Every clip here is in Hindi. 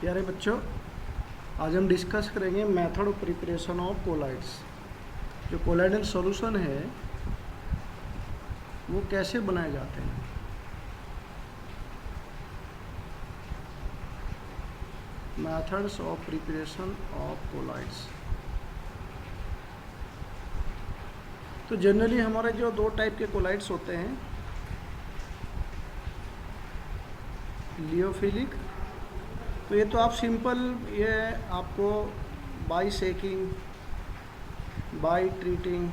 प्यारे बच्चों, आज हम डिस्कस करेंगे method of preparation of colloids. जो कोलाइडल सॉल्यूशन है वो कैसे बनाए जाते हैं। Methods of preparation of colloids. तो जनरली हमारे जो दो टाइप के कोलाइड्स होते हैं, लियोफिलिक। तो ये तो आप सिंपल, ये आपको by shaking, by treating,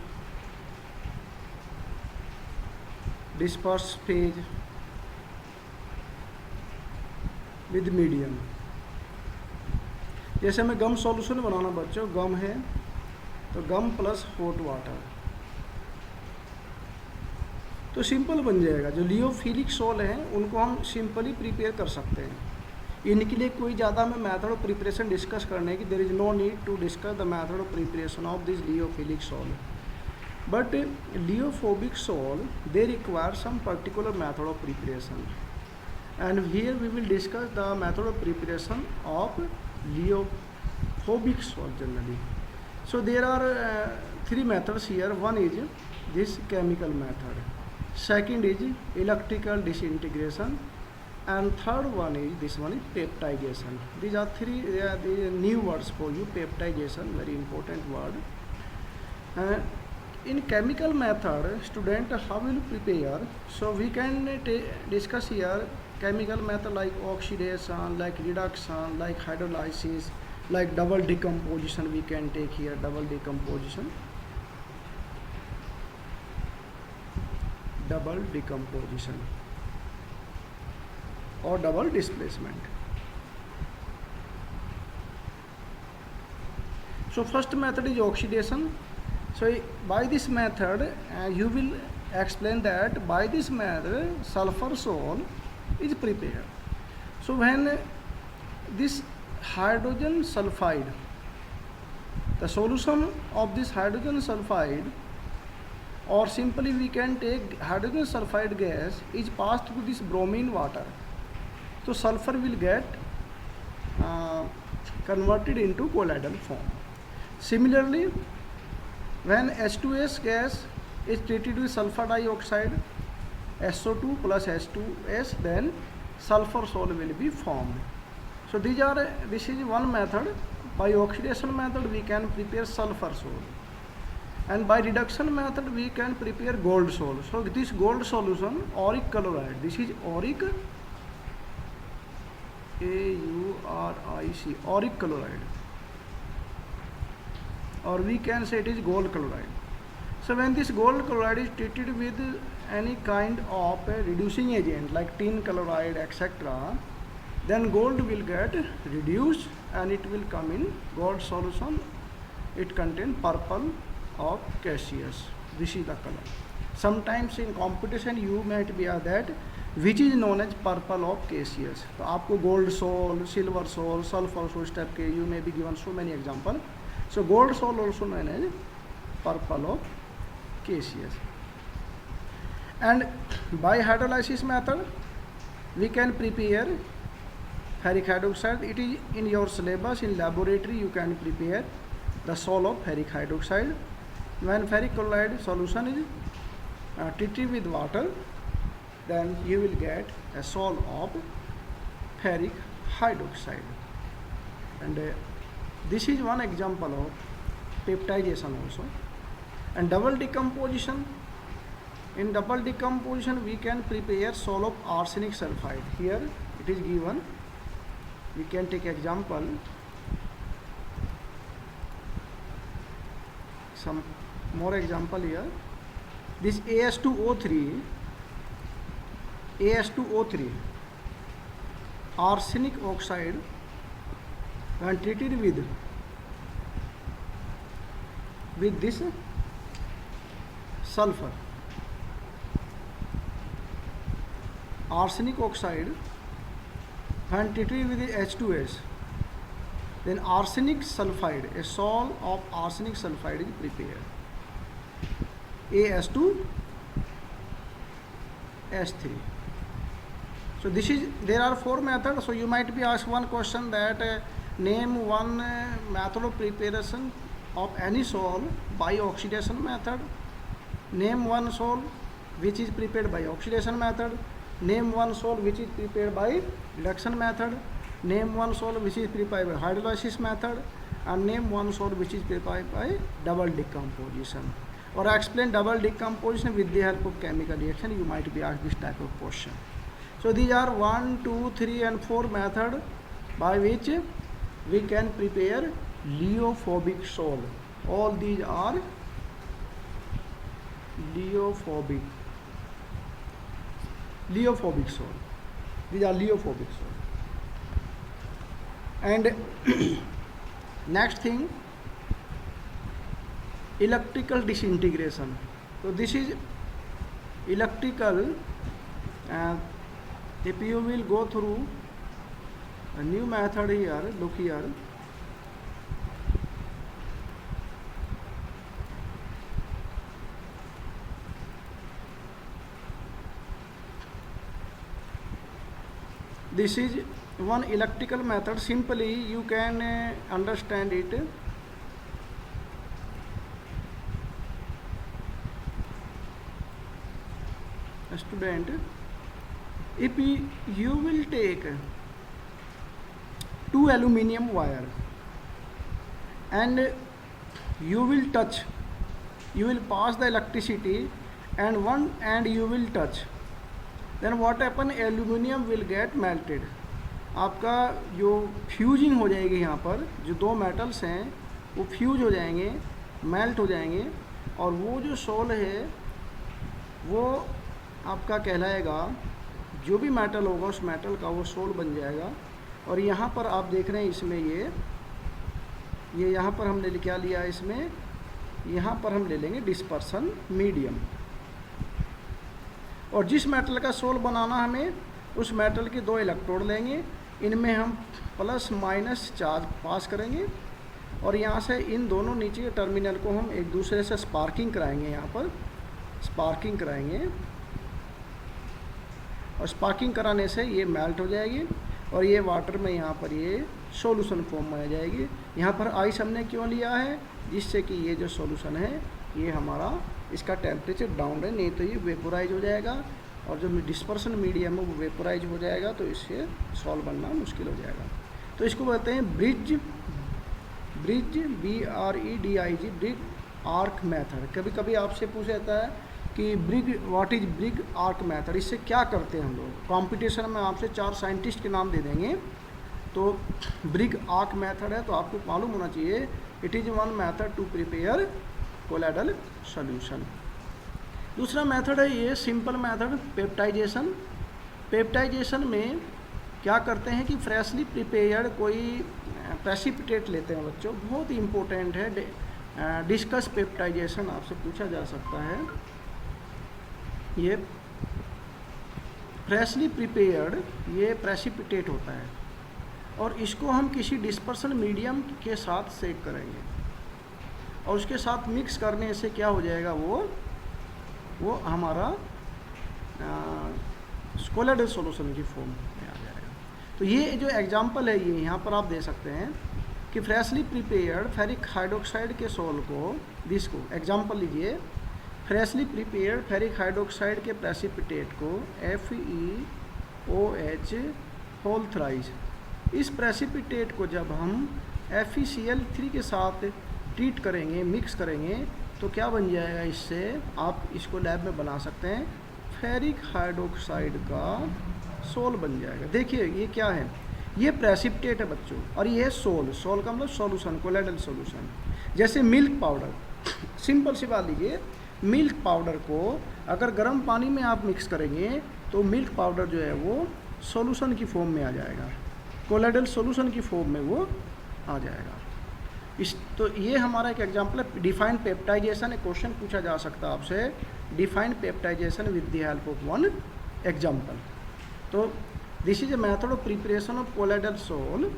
disperse phase with medium. जैसे हमें गम सॉल्यूशन बनाना बच्चों, गम है तो गम प्लस हॉट वाटर, तो सिंपल बन जाएगा। जो लियोफिलिक सॉल हैं उनको हम सिंपली प्रिपेयर कर सकते हैं। इनके लिए कोई ज़्यादा हमें मेथड ऑफ प्रिपरेशन डिस्कस करने की, there is no need to discuss the method of preparation of this lyophilic sol. But lyophobic sol they require some particular method of preparation, and here we will discuss the method of preparation of liophobic salt generally. So there are three methods here. One is this chemical method, second is electrical disintegration, and third one is this one is peptidation. These are three the new words for you. Peptidation, very important word. In chemical method, student, how will you prepare? So we can discuss here chemical method like oxidation, like reduction, like hydrolysis, like double decomposition. We can take here double decomposition, or double displacement. So first method is oxidation. So by this method you will explain that by this method sulfur salt is prepared. So when this hydrogen sulfide, the solution of this hydrogen sulfide, or simply we can take hydrogen sulfide gas, is passed through this bromine water, so sulfur will get converted into colloidal form. Similarly, when H2S gas is treated with sulfur dioxide, SO2 plus H2S, then sulfur salt will be formed. So this is one method. By oxidation method we can prepare sulfur salt, and by reduction method we can prepare gold salt. So this gold solution, auric chloride, this is auric, AURIC, auric chloride, or we can say it is gold chloride. So when this gold chloride is treated with any kind of reducing agent like tin chloride, etc., then gold will get reduced and it will come in gold solution. It contains purple of caseous. This is the color. Sometimes in competition you might be asked that which is known as purple of caseous. तो आपको gold sol, silver sol, sulfur sol step के you may be given so many example. So gold sol also known as purple of caseous. And by hydrolysis method we can prepare ferric hydroxide. It is in your syllabus. In laboratory you can prepare the salt of ferric hydroxide. When ferric chloride solution is treated with water, then you will get a salt of ferric hydroxide. And this is one example of peptidation also. And double decomposition. In double decomposition we can prepare salt of arsenic sulfide. Here it is given. We can take example. Some more example here. This AS2O3, arsenic oxide, when treated with this sulfur, arsenic oxide when treated with H2S, then arsenic sulfide, a salt of arsenic sulfide is prepared, AS2S3. So there are 4 methods. So you might be asked one question that name one method of preparation of any sol by oxidation method. Name one sol which is prepared by oxidation method. Name one sol which is prepared by reduction method. Name one sol which is prepared by hydrolysis method. And name one sol which is prepared by double decomposition. Or explain double decomposition with the help of chemical reaction. You might be asked this type of question. So these are 1, 2, 3 and 4 method by which we can prepare leophobic sol. All these are leophobic sol. These are leophobic sol. And next thing, electrical disintegration. So this is electrical. If you will go through a new method here, look here. This is one electrical method. Simply you can understand it. A student, if you will take 2 aluminum wire and you will touch, you will pass the electricity and one end you will touch, then what happen, aluminum will get melted. आपका जो फ्यूजिंग हो जाएगी, यहाँ पर जो 2 मेटल्स हैं वो फ्यूज हो जाएंगे, मेल्ट हो जाएंगे, और वो जो सोल है वो आपका कहलाएगा, जो भी मेटल होगा उस मेटल का वो सोल बन जाएगा। और यहाँ पर आप देख रहे हैं इसमें ये यहाँ पर हमने क्या लिया है, इसमें यहाँ पर हम ले लेंगे डिस्पर्सन मीडियम, और जिस मेटल का सोल बनाना हमें उस मेटल के 2 इलेक्ट्रोड लेंगे, इनमें हम प्लस माइनस चार्ज पास करेंगे, और यहाँ से इन दोनों नीचे के टर्मिनल को हम एक दूसरे से स्पार्किंग कराएंगे, यहाँ पर स्पार्किंग कराएंगे, और स्पार्किंग कराने से ये मेल्ट हो जाएगी और ये वाटर में यहाँ पर ये सॉल्यूशन फॉर्म में आ जाएगी। यहाँ पर आइस हमने क्यों लिया है, जिससे कि ये जो सॉल्यूशन है ये हमारा इसका टेम्परेचर डाउन है, नहीं तो ये वेपोराइज हो जाएगा, और जो डिस्पर्सन मीडियम है वो वेपोराइज हो जाएगा, तो इससे सॉल्व बनना मुश्किल हो जाएगा। तो इसको कहते हैं ब्रिज BREDIG ब्रिग आर्क मेथड। कभी कभी आपसे पूछ जाता है कि व्हाट इज ब्रिग आर्क मेथड, इससे क्या करते हैं हम लोग। कंपटीशन में आपसे 4 साइंटिस्ट के नाम दे देंगे, तो ब्रिग आर्क मेथड है तो आपको मालूम होना चाहिए, it is one method to prepare colloidal solution. दूसरा मेथड है ये सिंपल मेथड पेप्टाइजेशन। पेप्टाइजेशन में क्या करते हैं कि फ्रेशली प्रिपेयर्ड कोई प्रेसिपिटेट लेते हैं बच्चों, बहुत ही इम्पोर्टेंट है। डिस्कस पेप्टाइजेशन आपसे पूछा जा सकता है। ये फ्रेशली प्रिपेयर्ड ये प्रेसिपिटेट होता है, और इसको हम किसी डिस्पर्सन मीडियम के साथ सेक करेंगे, और उसके साथ मिक्स करने से क्या हो जाएगा, वो हमारा कोलाइडल सॉल्यूशन की फॉर्म में आ जाएगा। तो ये जो एग्जांपल है ये यहाँ पर आप दे सकते हैं कि फ्रेशली प्रिपेयर्ड फेरिक हाइड्रोक्साइड के सोल को, को एग्जांपल लीजिए, फ्रेशली प्रिपेयर्ड फेरिक हाइड्रोक्साइड के प्रेसिपिटेट को FeOH होल थ्राइस, इस प्रेसिपिटेट को जब हम FeCl3 के साथ ट्रीट करेंगे, मिक्स करेंगे, तो क्या बन जाएगा, इससे आप इसको लैब में बना सकते हैं, फेरिक हाइड्रोक्साइड का सोल बन जाएगा। देखिए ये क्या है, ये प्रेसिपिटेट है बच्चों, और ये है सोल का मतलब सॉल्यूशन, कोलाइडल सॉल्यूशन। जैसे मिल्क पाउडर, सिंपल सी बात लीजिए, मिल्क पाउडर को अगर गर्म पानी में आप मिक्स करेंगे तो मिल्क पाउडर जो है वो सॉल्यूशन की फॉर्म में आ जाएगा, कोलाइडल सॉल्यूशन की फॉर्म में वो आ जाएगा। तो ये हमारा एक एग्जांपल है डिफाइन पेप्टाइजेशन। एक क्वेश्चन पूछा जा सकता है आपसे, define peptization with the help of one example. तो this is a method of preparation of colloidal sol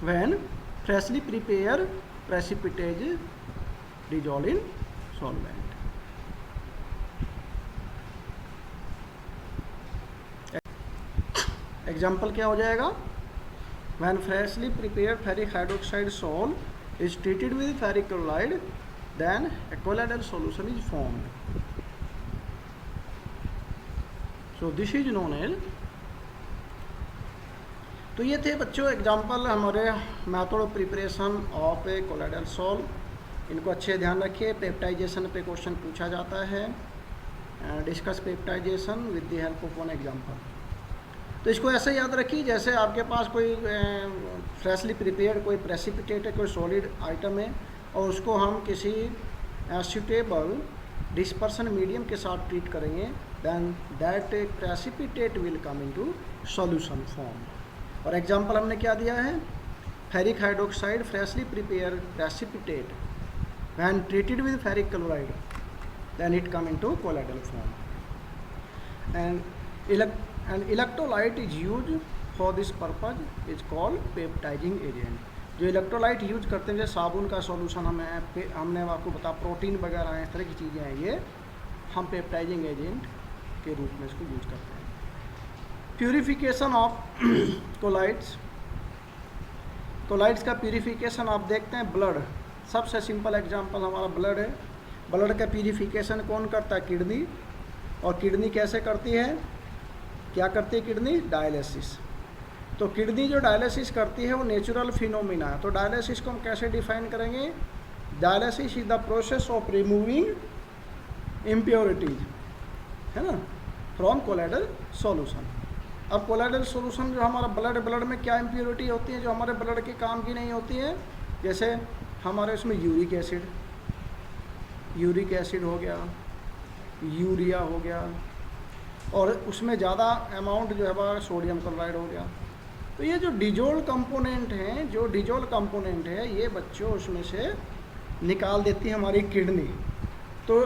when freshly prepare precipitates dissolve in solvent। Example क्या हो जाएगा, when freshly prepared ferric hydroxide salt is treated with ferric chloride then a colloidal solution is formed. So this is known as. तो ये थे बच्चों एग्जाम्पल हमारे method of preparation of a colloidal salt. इनको अच्छे ध्यान रखिए। पेप्टाइजेशन पे क्वेश्चन पूछा जाता है, discuss peptization with the help of one example. तो इसको ऐसे याद रखिए जैसे आपके पास कोई फ्रेशली प्रिपेयर्ड कोई प्रेसिपिटेट है, कोई सॉलिड आइटम है और उसको हम किसी सूटेबल डिस्पर्सन मीडियम के साथ ट्रीट करेंगे, then that precipitate will come into solution form. और एग्जांपल हमने क्या दिया है, ferric hydroxide freshly prepare precipitate when treated with ferric chloride then it come into colloidal form, and electrolyte is used for this purpose is called peptiding agent। जो इलेक्ट्रोलाइट यूज करते हैं जैसे साबुन का सॉल्यूशन हमने आपको बता प्रोटीन वगैरह हैं, इस तरह की चीज़ें हैं, ये हम पेप्टाइजिंग एजेंट के रूप में इसको यूज करते हैं। प्यूरिफिकेशन ऑफ कोलाइड्स, कोलाइड्स का प्यूरिफिकेशन आप देखते हैं ब्लड, सबसे सिंपल एग्जांपल हमारा ब्लड है। ब्लड का प्यूरिफिकेशन कौन करता है, किडनी। और किडनी कैसे करती है, क्या करती है किडनी, डायलिसिस। तो किडनी जो डायलिसिस करती है वो नेचुरल फिनोमिना है। तो डायलिसिस को हम कैसे डिफाइन करेंगे, dialysis is the process of removing impurities, है ना, फ्रॉम कोलाइडल सॉल्यूशन। अब कोलाइडल सॉल्यूशन जो हमारा ब्लड में क्या इम्प्योरिटी होती है जो हमारे ब्लड के काम की नहीं होती है, जैसे हमारे उसमें यूरिक एसिड हो गया, यूरिया हो गया, और उसमें ज़्यादा अमाउंट जो है वह सोडियम क्लोराइड हो गया। तो ये जो डिजोल्व कंपोनेंट हैं, जो डिजोल्व कंपोनेंट है ये बच्चों उसमें से निकाल देती है हमारी किडनी। तो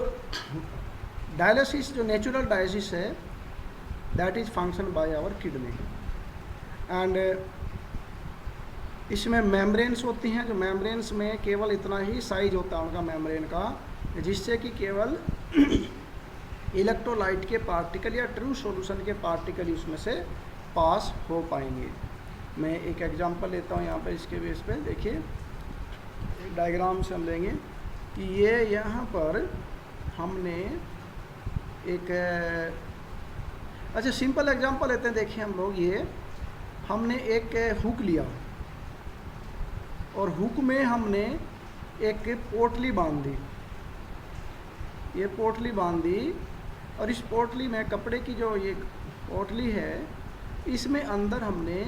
डायलिसिस जो नेचुरल डायलिसिस है that is function by our kidney. And इसमें मेम्ब्रेन्स होती हैं, जो मेम्ब्रेन्स में केवल इतना ही साइज होता है उनका मेम्ब्रेन का, जिससे कि केवल इलेक्ट्रोलाइट के पार्टिकल या ट्रू सॉल्यूशन के पार्टिकल उसमें से पास हो पाएंगे। मैं एक एग्जांपल लेता हूँ यहाँ पे, इसके बेस पे देखिए, एक डायग्राम से हम लेंगे कि ये यहाँ पर हमने एक अच्छा सिंपल एग्जांपल लेते हैं। देखिए हम लोग, ये हमने एक हुक लिया और हुक में हमने एक पोटली बांध दी, ये पोटली बांध दी, और इस पोटली में कपड़े की जो ये पोटली है इसमें अंदर हमने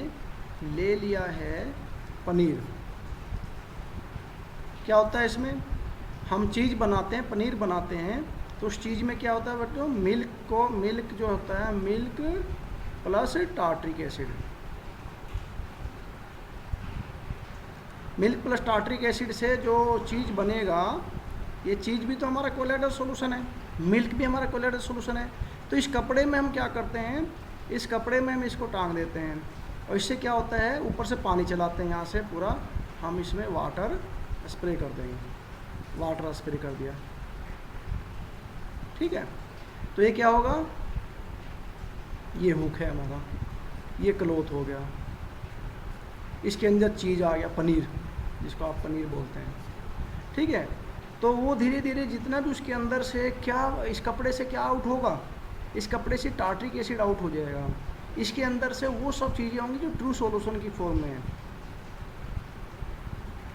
ले लिया है पनीर। क्या होता है इसमें, हम चीज़ बनाते हैं, पनीर बनाते हैं, तो उस चीज़ में क्या होता है बच्चों, मिल्क जो होता है, milk plus tartaric acid, milk plus tartaric acid से जो चीज़ बनेगा, ये चीज़ भी तो हमारा कोलाइडल सॉल्यूशन है, मिल्क भी हमारा कोलाइडल सॉल्यूशन है। तो इस कपड़े में हम क्या करते हैं, इस कपड़े में हम इसको टांग देते हैं और इससे क्या होता है, ऊपर से पानी चलाते हैं यहाँ से पूरा, हम इसमें वाटर स्प्रे कर देंगे, वाटर स्प्रे कर दिया, ठीक है। तो ये क्या होगा, ये हुक है हमारा, ये क्लोथ हो गया, इसके अंदर चीज़ आ गया पनीर, जिसको आप पनीर बोलते हैं, ठीक है। तो वो धीरे धीरे जितना भी उसके अंदर से क्या, इस कपड़े से क्या आउट होगा, इस कपड़े से टार्ट्रिक एसिड आउट हो जाएगा, इसके अंदर से वो सब चीज़ें होंगी जो ट्रू सॉल्यूशन की फॉर्म में है।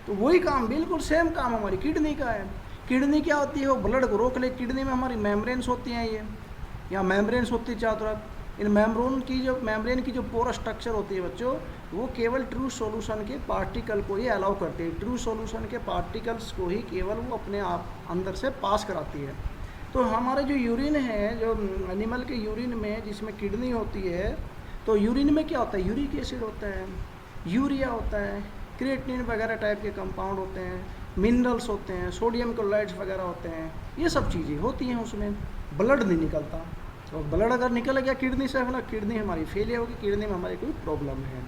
तो वही काम, बिल्कुल सेम काम हमारी किडनी का है। किडनी क्या होती है, वो ब्लड को रोक ले। किडनी में हमारी मेम्ब्रेन्स होती हैं, ये यहाँ मेम्ब्रेन्स होती है चारों तरफ। इन मेम्ब्रेन की जो पोरस स्ट्रक्चर होती है बच्चों, वो केवल ट्रू सॉल्यूशन के पार्टिकल को ही अलाउ करती है, ट्रू सॉल्यूशन के पार्टिकल्स को ही केवल वो अपने आप अंदर से पास कराती है। तो हमारे जो यूरिन है, जो एनिमल के यूरिन में जिसमें किडनी होती है, तो यूरिन में क्या होता है, यूरिक एसिड होता है, यूरिया होता है, क्रिएटिनिन वगैरह टाइप के कंपाउंड होते हैं, मिनरल्स होते हैं, सोडियम क्लोराइड्स वगैरह होते हैं, ये सब चीज़ें होती हैं उसमें। ब्लड नहीं निकलता, तो ब्लड अगर निकल गया किडनी से, है ना, किडनी हमारी फेलियर होगी, किडनी में हमारी कोई प्रॉब्लम है।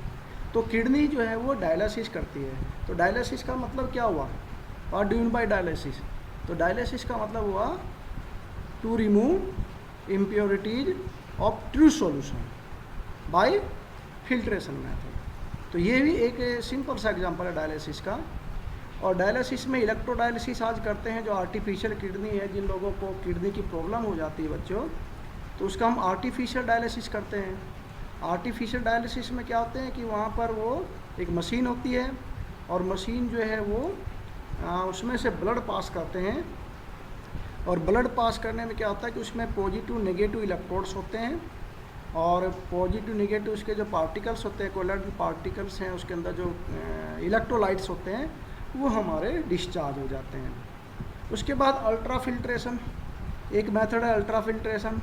तो किडनी जो है वो डायलिसिस करती है। तो डायलिसिस का मतलब क्या हुआ, what do you mean by dialysis. तो डायलिसिस का मतलब हुआ to remove impurities of true solution by filtration method. तो ये भी एक सिंपल सा एग्जांपल है डायलिसिस का। और डायलिसिस में इलेक्ट्रोडायलिसिस आज करते हैं, जो आर्टिफिशियल किडनी है, जिन लोगों को किडनी की प्रॉब्लम हो जाती है बच्चों, तो उसका हम आर्टिफिशियल डायलिसिस करते हैं। आर्टिफिशियल डायलिसिस में क्या होते हैं कि वहाँ पर वो एक मशीन होती है और मशीन जो है वो उसमें से ब्लड पास करते हैं, और ब्लड पास करने में क्या होता है कि उसमें पॉजिटिव नेगेटिव इलेक्ट्रोड्स होते हैं, और पॉजिटिव नेगेटिव उसके जो पार्टिकल्स होते हैं, कोलॉइडल पार्टिकल्स हैं, उसके अंदर जो इलेक्ट्रोलाइट्स होते हैं वो हमारे डिस्चार्ज हो जाते हैं। उसके बाद अल्ट्रा फिल्ट्रेशन एक मेथड है, अल्ट्रा फिल्ट्रेशन।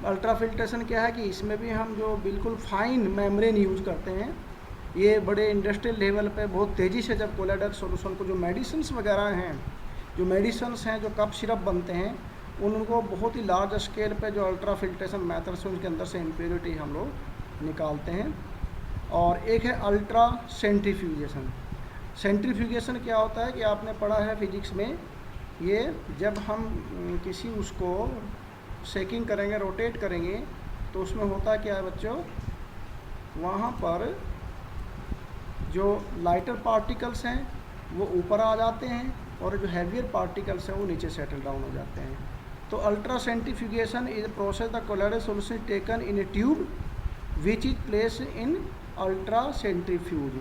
अल्ट्रा फिल्ट्रेशन क्या है कि इसमें भी हम जो बिल्कुल फाइन मेम्ब्रेन यूज़ करते हैं, ये बड़े इंडस्ट्रियल लेवल पे बहुत तेज़ी से जब कोलाइडल सॉल्यूशन को, जो मेडिसिन्स वगैरह हैं, जो मेडिसिन्स हैं, जो कप सिरप बनते हैं, उनको बहुत ही लार्ज स्केल पे जो अल्ट्रा फिल्ट्रेशन मेथड से उनके अंदर से इम्प्योरिटी हम लोग निकालते हैं। और एक है अल्ट्रा सेंट्रीफ्यूगेशन। सेंट्रीफ्यूगेशन क्या होता है कि आपने पढ़ा है फिजिक्स में, ये जब हम किसी उसको शेकिंग करेंगे, रोटेट करेंगे, तो उसमें होता क्या है बच्चों, वहाँ पर जो लाइटर पार्टिकल्स हैं वो ऊपर आ जाते हैं और जो हैवियर पार्टिकल्स हैं वो नीचे सेटल डाउन हो जाते हैं। तो ultra centrifugation is a process the colloidal solution taken in A tube which is place in ultra centrifuge.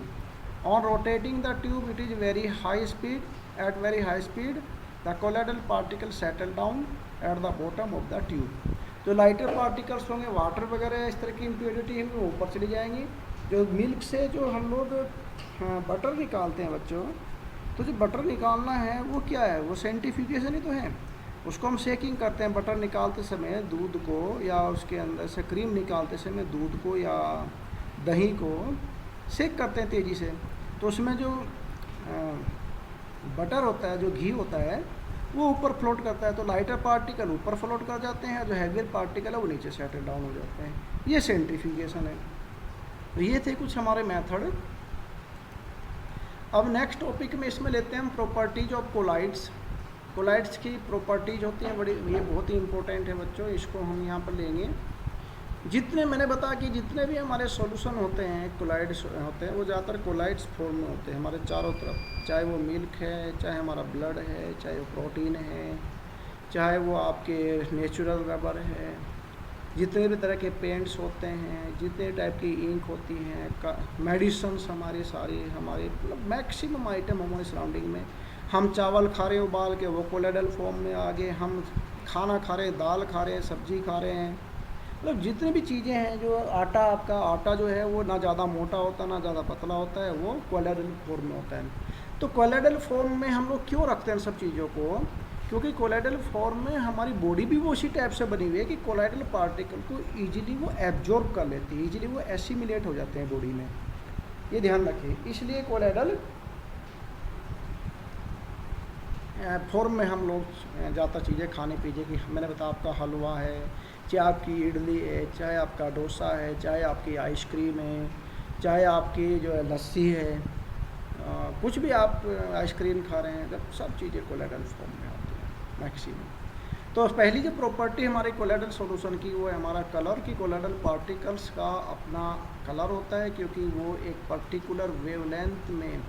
On rotating the tube, it is very high speed. At very high speed, the colloidal particles settle down at the bottom of the tube. जो लाइटर पार्टिकल्स होंगे, वाटर वगैरह इस तरह की इम्प्योरिटी है, वो ऊपर चली जाएंगी। जो मिल्क से जो हम लोग बटर निकालते हैं बच्चों, तो जो बटर निकालना है वो क्या है, वो सेंट्रीफ्यूगेशन ही तो है। उसको हम शेकिंग करते हैं, बटर निकालते समय दूध को, या उसके अंदर से क्रीम निकालते समय दूध को या दही को शेक करते हैं तेज़ी से, तो उसमें जो बटर होता है, जो घी होता है, वो ऊपर फ्लोट करता है। तो लाइटर पार्टिकल ऊपर फ्लोट कर जाते हैं, जो हैवियर पार्टिकल है वो नीचे सेटल डाउन हो जाते हैं। ये सेंट्रीफ्यूगेशन है। तो ये थे कुछ हमारे मेथड। अब नेक्स्ट टॉपिक में इसमें लेते हैं हम प्रॉपर्टीज ऑफ कोलाइड्स। कोलाइड्स की प्रॉपर्टीज होती हैं बड़ी, ये बहुत ही इंपॉर्टेंट है बच्चों, इसको हम यहाँ पर लेंगे। जितने मैंने बताया कि जितने भी हमारे सॉल्यूशन होते हैं, कोलाइड्स होते हैं, वो ज़्यादातर कोलाइड्स फॉर्म में होते हैं हमारे चारों तरफ। चाहे वो मिल्क है, चाहे हमारा ब्लड है, चाहे वो प्रोटीन है, चाहे वो आपके नेचुरल रबर है, जितने भी तरह के पेंट्स होते हैं, जितने टाइप की इंक होती हैं, मेडिसन्स हमारी सारी, हमारे मतलब मैक्सिमम आइटम हमारे सराउंडिंग में। हम चावल खा रहे हो उबाल के, वो कोलाइडल फॉर्म में आ गए। हम खाना खा रहे, दाल खा रहे हैं, सब्जी खा रहे हैं, मतलब जितनी भी चीज़ें हैं, जो आटा, आपका आटा जो है वो ना ज़्यादा मोटा होता ना ज़्यादा पतला होता है, वो कोलाइडल फॉर्म में होता है। तो कोलाइडल फॉर्म में हम लोग क्यों रखते हैं सब चीज़ों को, क्योंकि कोलाइडल फॉर्म में हमारी बॉडी भी वो उसी टाइप से बनी हुई है कि कोलाइडल पार्टिकल को ईजिली वो एब्जॉर्ब कर लेती है, ईजिली वो एसिमिलेट हो जाते हैं बॉडी में, ये ध्यान रखिए। इसलिए कोलाइडल फॉर्म में हम लोग ज़्यादा चीज़ें खाने पीने की, मैंने बताया आपका हलवा है, चाहे आपकी इडली है, चाहे आपका डोसा है, चाहे आपकी आइसक्रीम है, चाहे आपकी जो है लस्सी है, कुछ भी आप आइसक्रीम खा रहे हैं, जब सब चीज़ें कोलाइडल फॉर्म में आती हैं मैक्सिमम। तो पहली जो प्रॉपर्टी हमारी कोलाइडल सॉल्यूशन की वो है हमारा कलर की। कोलाइडल पार्टिकल्स का अपना कलर होता है, क्योंकि वो एक पर्टिकुलर वेवलेंथ में,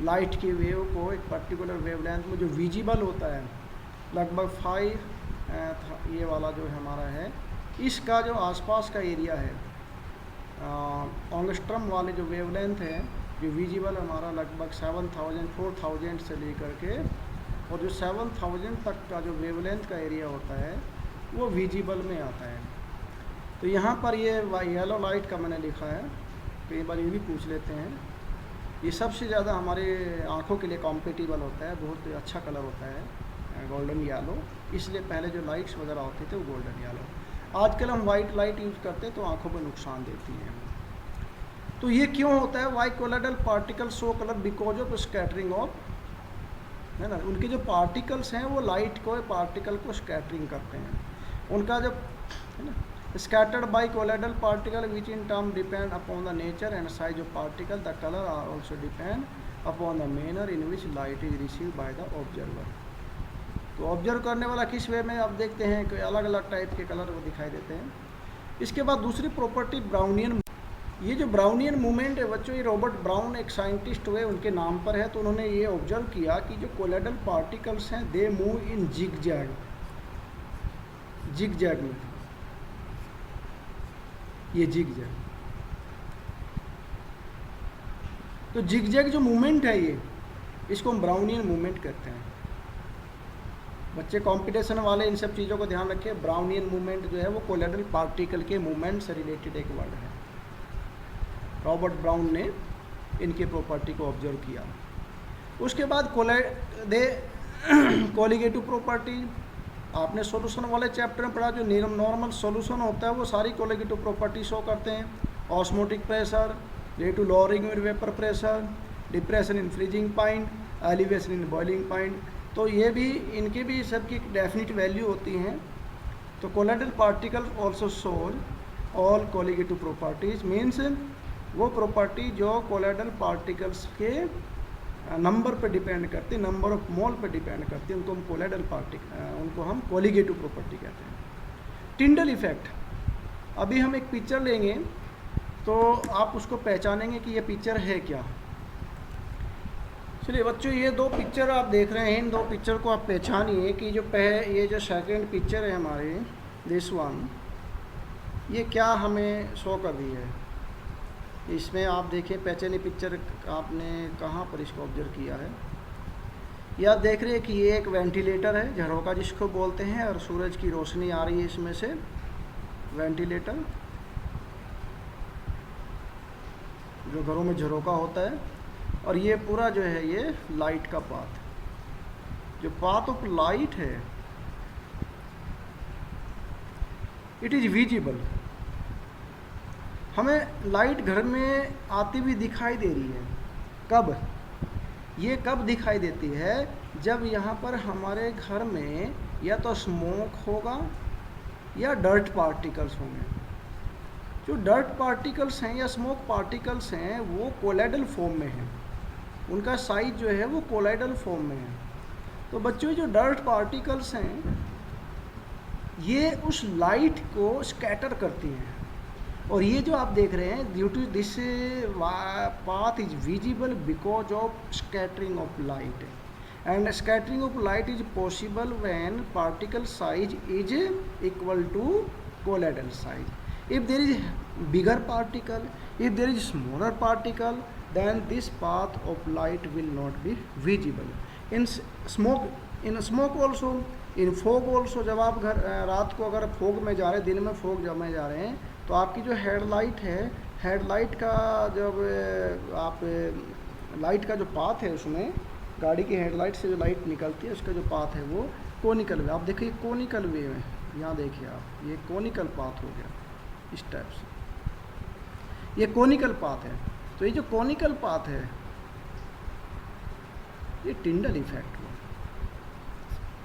लाइट की वेव को एक पर्टिकुलर वेवलेंथ में जो विजिबल होता है, लगभग 5 ये वाला जो हमारा है, इसका जो आसपास का एरिया है, एंगस्ट्रॉम वाले जो वेवलेंथ है, जो विजिबल हमारा लगभग 7000 4000 से लेकर के, और जो 7000 तक का जो वेवलेंथ का एरिया होता है वो विजिबल में आता है। तो यहाँ पर ये येलो लाइट का मैंने लिखा है, कई बार ये भी पूछ लेते हैं। ये सबसे ज़्यादा हमारे आँखों के लिए कॉम्पेटिबल होता है, बहुत अच्छा कलर होता है, गोल्डन येलो। इसलिए पहले जो लाइट्स वगैरह होती थे वो गोल्डन येलो। आजकल हम वाइट लाइट यूज़ करते हैं तो आँखों पर नुकसान देती हैं। तो ये क्यों होता है, why colloidal particle show colour because of scattering of, है ना, उनके जो पार्टिकल्स हैं वो लाइट को, पार्टिकल को स्कैटरिंग करते हैं। उनका जब, है ना, scattered by colloidal particle which in turn depend upon the nature and size of particle. The color are also depend upon the manner in which light is received by the observer. तो ऑब्जर्व करने वाला किस वे में, आप देखते हैं कि अलग अलग टाइप के कलर वो दिखाई देते हैं। इसके बाद दूसरी प्रॉपर्टी ब्राउनियन ये जो ब्राउनियन मूवमेंट है बच्चों, ये रॉबर्ट ब्राउन एक साइंटिस्ट हुए, उनके नाम पर है। तो उन्होंने ये ऑब्जर्व किया कि जो कोलोइडल पार्टिकल्स हैं they move in zig zag में, ये जिग जैग। तो जिग जैग जो मूवमेंट है ये, इसको हम ब्राउनियन मूवमेंट कहते हैं। बच्चे कंपटीशन वाले इन सब चीज़ों को ध्यान रखें। ब्राउनियन मूवमेंट जो है वो कोलोइडल पार्टिकल के मूवमेंट से रिलेटेड एक वर्ड है। रॉबर्ट ब्राउन ने इनकी प्रॉपर्टी को ऑब्जर्व किया। उसके बाद कोलिगेटिव प्रॉपर्टी आपने सॉल्यूशन वाले चैप्टर में पढ़ा। जो नॉर्मल सॉल्यूशन होता है वो सारी कोलिगेटिव प्रॉपर्टी शो करते हैं। Osmotic pressure, lead to lowering in vapour pressure, depression in freezing point, elevation in boiling point. तो ये भी इनके भी सबकी डेफिनेट वैल्यू होती हैं। तो colloidal particles also shows all colligative properties, means वो प्रॉपर्टी जो कोलोइडल पार्टिकल्स के नंबर पे डिपेंड करती है, नंबर ऑफ मोल पे डिपेंड करती है, उनको हम उनको हम कोलिगेटिव प्रॉपर्टी कहते हैं। टिंडल इफेक्ट, अभी हम एक पिक्चर लेंगे तो आप उसको पहचानेंगे कि ये पिक्चर है क्या। चलिए बच्चों, ये दो पिक्चर आप देख रहे हैं, इन दो पिक्चर को आप पहचानिए कि ये जो सेकंड पिक्चर है हमारे, दिस वन, ये क्या हमें शो कर रही है। इसमें आप देखिए पहचानिए पिक्चर, आपने कहाँ पर इसको ऑब्जर्व किया है। ये आप देख रहे हैं कि ये एक वेंटिलेटर है, झरोका जिसको बोलते हैं, और सूरज की रोशनी आ रही है इसमें से, वेंटिलेटर जो घरों में झरोका होता है। और ये पूरा जो है ये लाइट का पाथ, जो पाथ ऑफ लाइट है, इट इज विजिबल। हमें लाइट घर में आती हुई दिखाई दे रही है। कब? ये कब दिखाई देती है? जब यहाँ पर हमारे घर में या तो स्मोक होगा या डर्ट पार्टिकल्स होंगे। जो डर्ट पार्टिकल्स हैं या स्मोक पार्टिकल्स हैं वो कोलोइडल फॉर्म में हैं, उनका साइज जो है वो कोलोइडल फॉर्म में है। तो बच्चों, जो डर्ट पार्टिकल्स हैं ये उस लाइट को स्कैटर करती हैं, और ये जो आप देख रहे हैं, due to this path is visible because of scattering of light, and scattering of light is possible when particle size is equal to colloidal size. If there is bigger particle, if there is smaller particle, then this path of light will not be visible. In smoke also, in fog also, जब आप रात को अगर फॉग में जा रहे हैं, दिन में फॉग जब में जा रहे हैं, तो आपकी जो हेडलाइट है, हेडलाइट का जब आप लाइट का जो पाथ है, उसमें गाड़ी की हेडलाइट से जो लाइट निकलती है उसका जो पाथ है वो कोनिकल वे। आप देखिए कोनिकल वे में, यहाँ देखिए आप, ये कोनिकल पाथ हो गया इस टाइप से, ये कोनिकल पाथ है। तो ये जो कोनिकल पाथ है ये टिंडल इफेक्ट हुआ,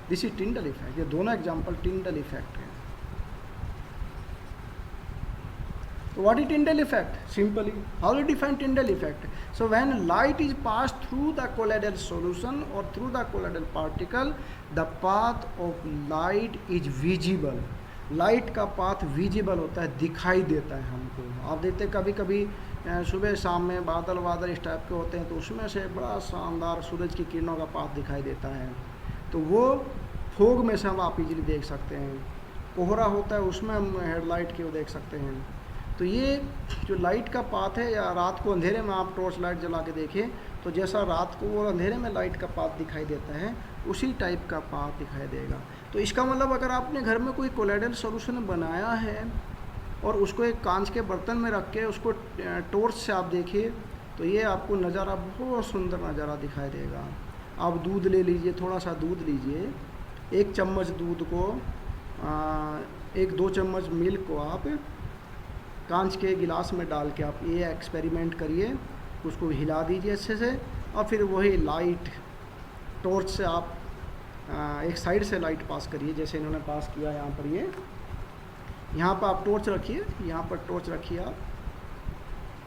दिस इज टिंडल इफेक्ट। ये दोनों एग्जांपल टिंडल इफेक्ट है। So what is Tyndall effect? Simply, how do you define Tyndall effect? So when light is passed through the colloidal solution or through the colloidal particle, the path of light is visible. Light का पाथ विजिबल होता है, दिखाई देता है हमको। आप देखते हैं कभी कभी सुबह शाम में बादल इस टाइप के होते हैं, तो उसमें से बड़ा शानदार सूरज की किरणों का पाथ दिखाई देता है। तो वो फोग में से हम आप इजीली देख सकते हैं। कोहरा होता है उसमें हम हेडलाइट की वो देख सकते हैं। तो ये जो लाइट का पाथ है, या रात को अंधेरे में आप टॉर्च लाइट जला के देखें तो जैसा रात को और अंधेरे में लाइट का पाथ दिखाई देता है, उसी टाइप का पाथ दिखाई देगा। तो इसका मतलब अगर आपने घर में कोई कोलोइडल सॉल्यूशन बनाया है और उसको एक कांच के बर्तन में रख के उसको टॉर्च से आप देखिए, तो ये आपको नज़ारा बहुत सुंदर नज़ारा दिखाई देगा। आप दूध ले लीजिए, थोड़ा सा दूध लीजिए, 1 चम्मच दूध को 1-2 चम्मच मिल्क को आप कांच के गिलास में डाल के आप ये एक्सपेरिमेंट करिए, उसको हिला दीजिए अच्छे से, और फिर वही लाइट टॉर्च से आप एक साइड से लाइट पास करिए, जैसे इन्होंने पास किया यहाँ पर। ये यहाँ पर आप टॉर्च रखिए, यहाँ पर टॉर्च रखिए आप,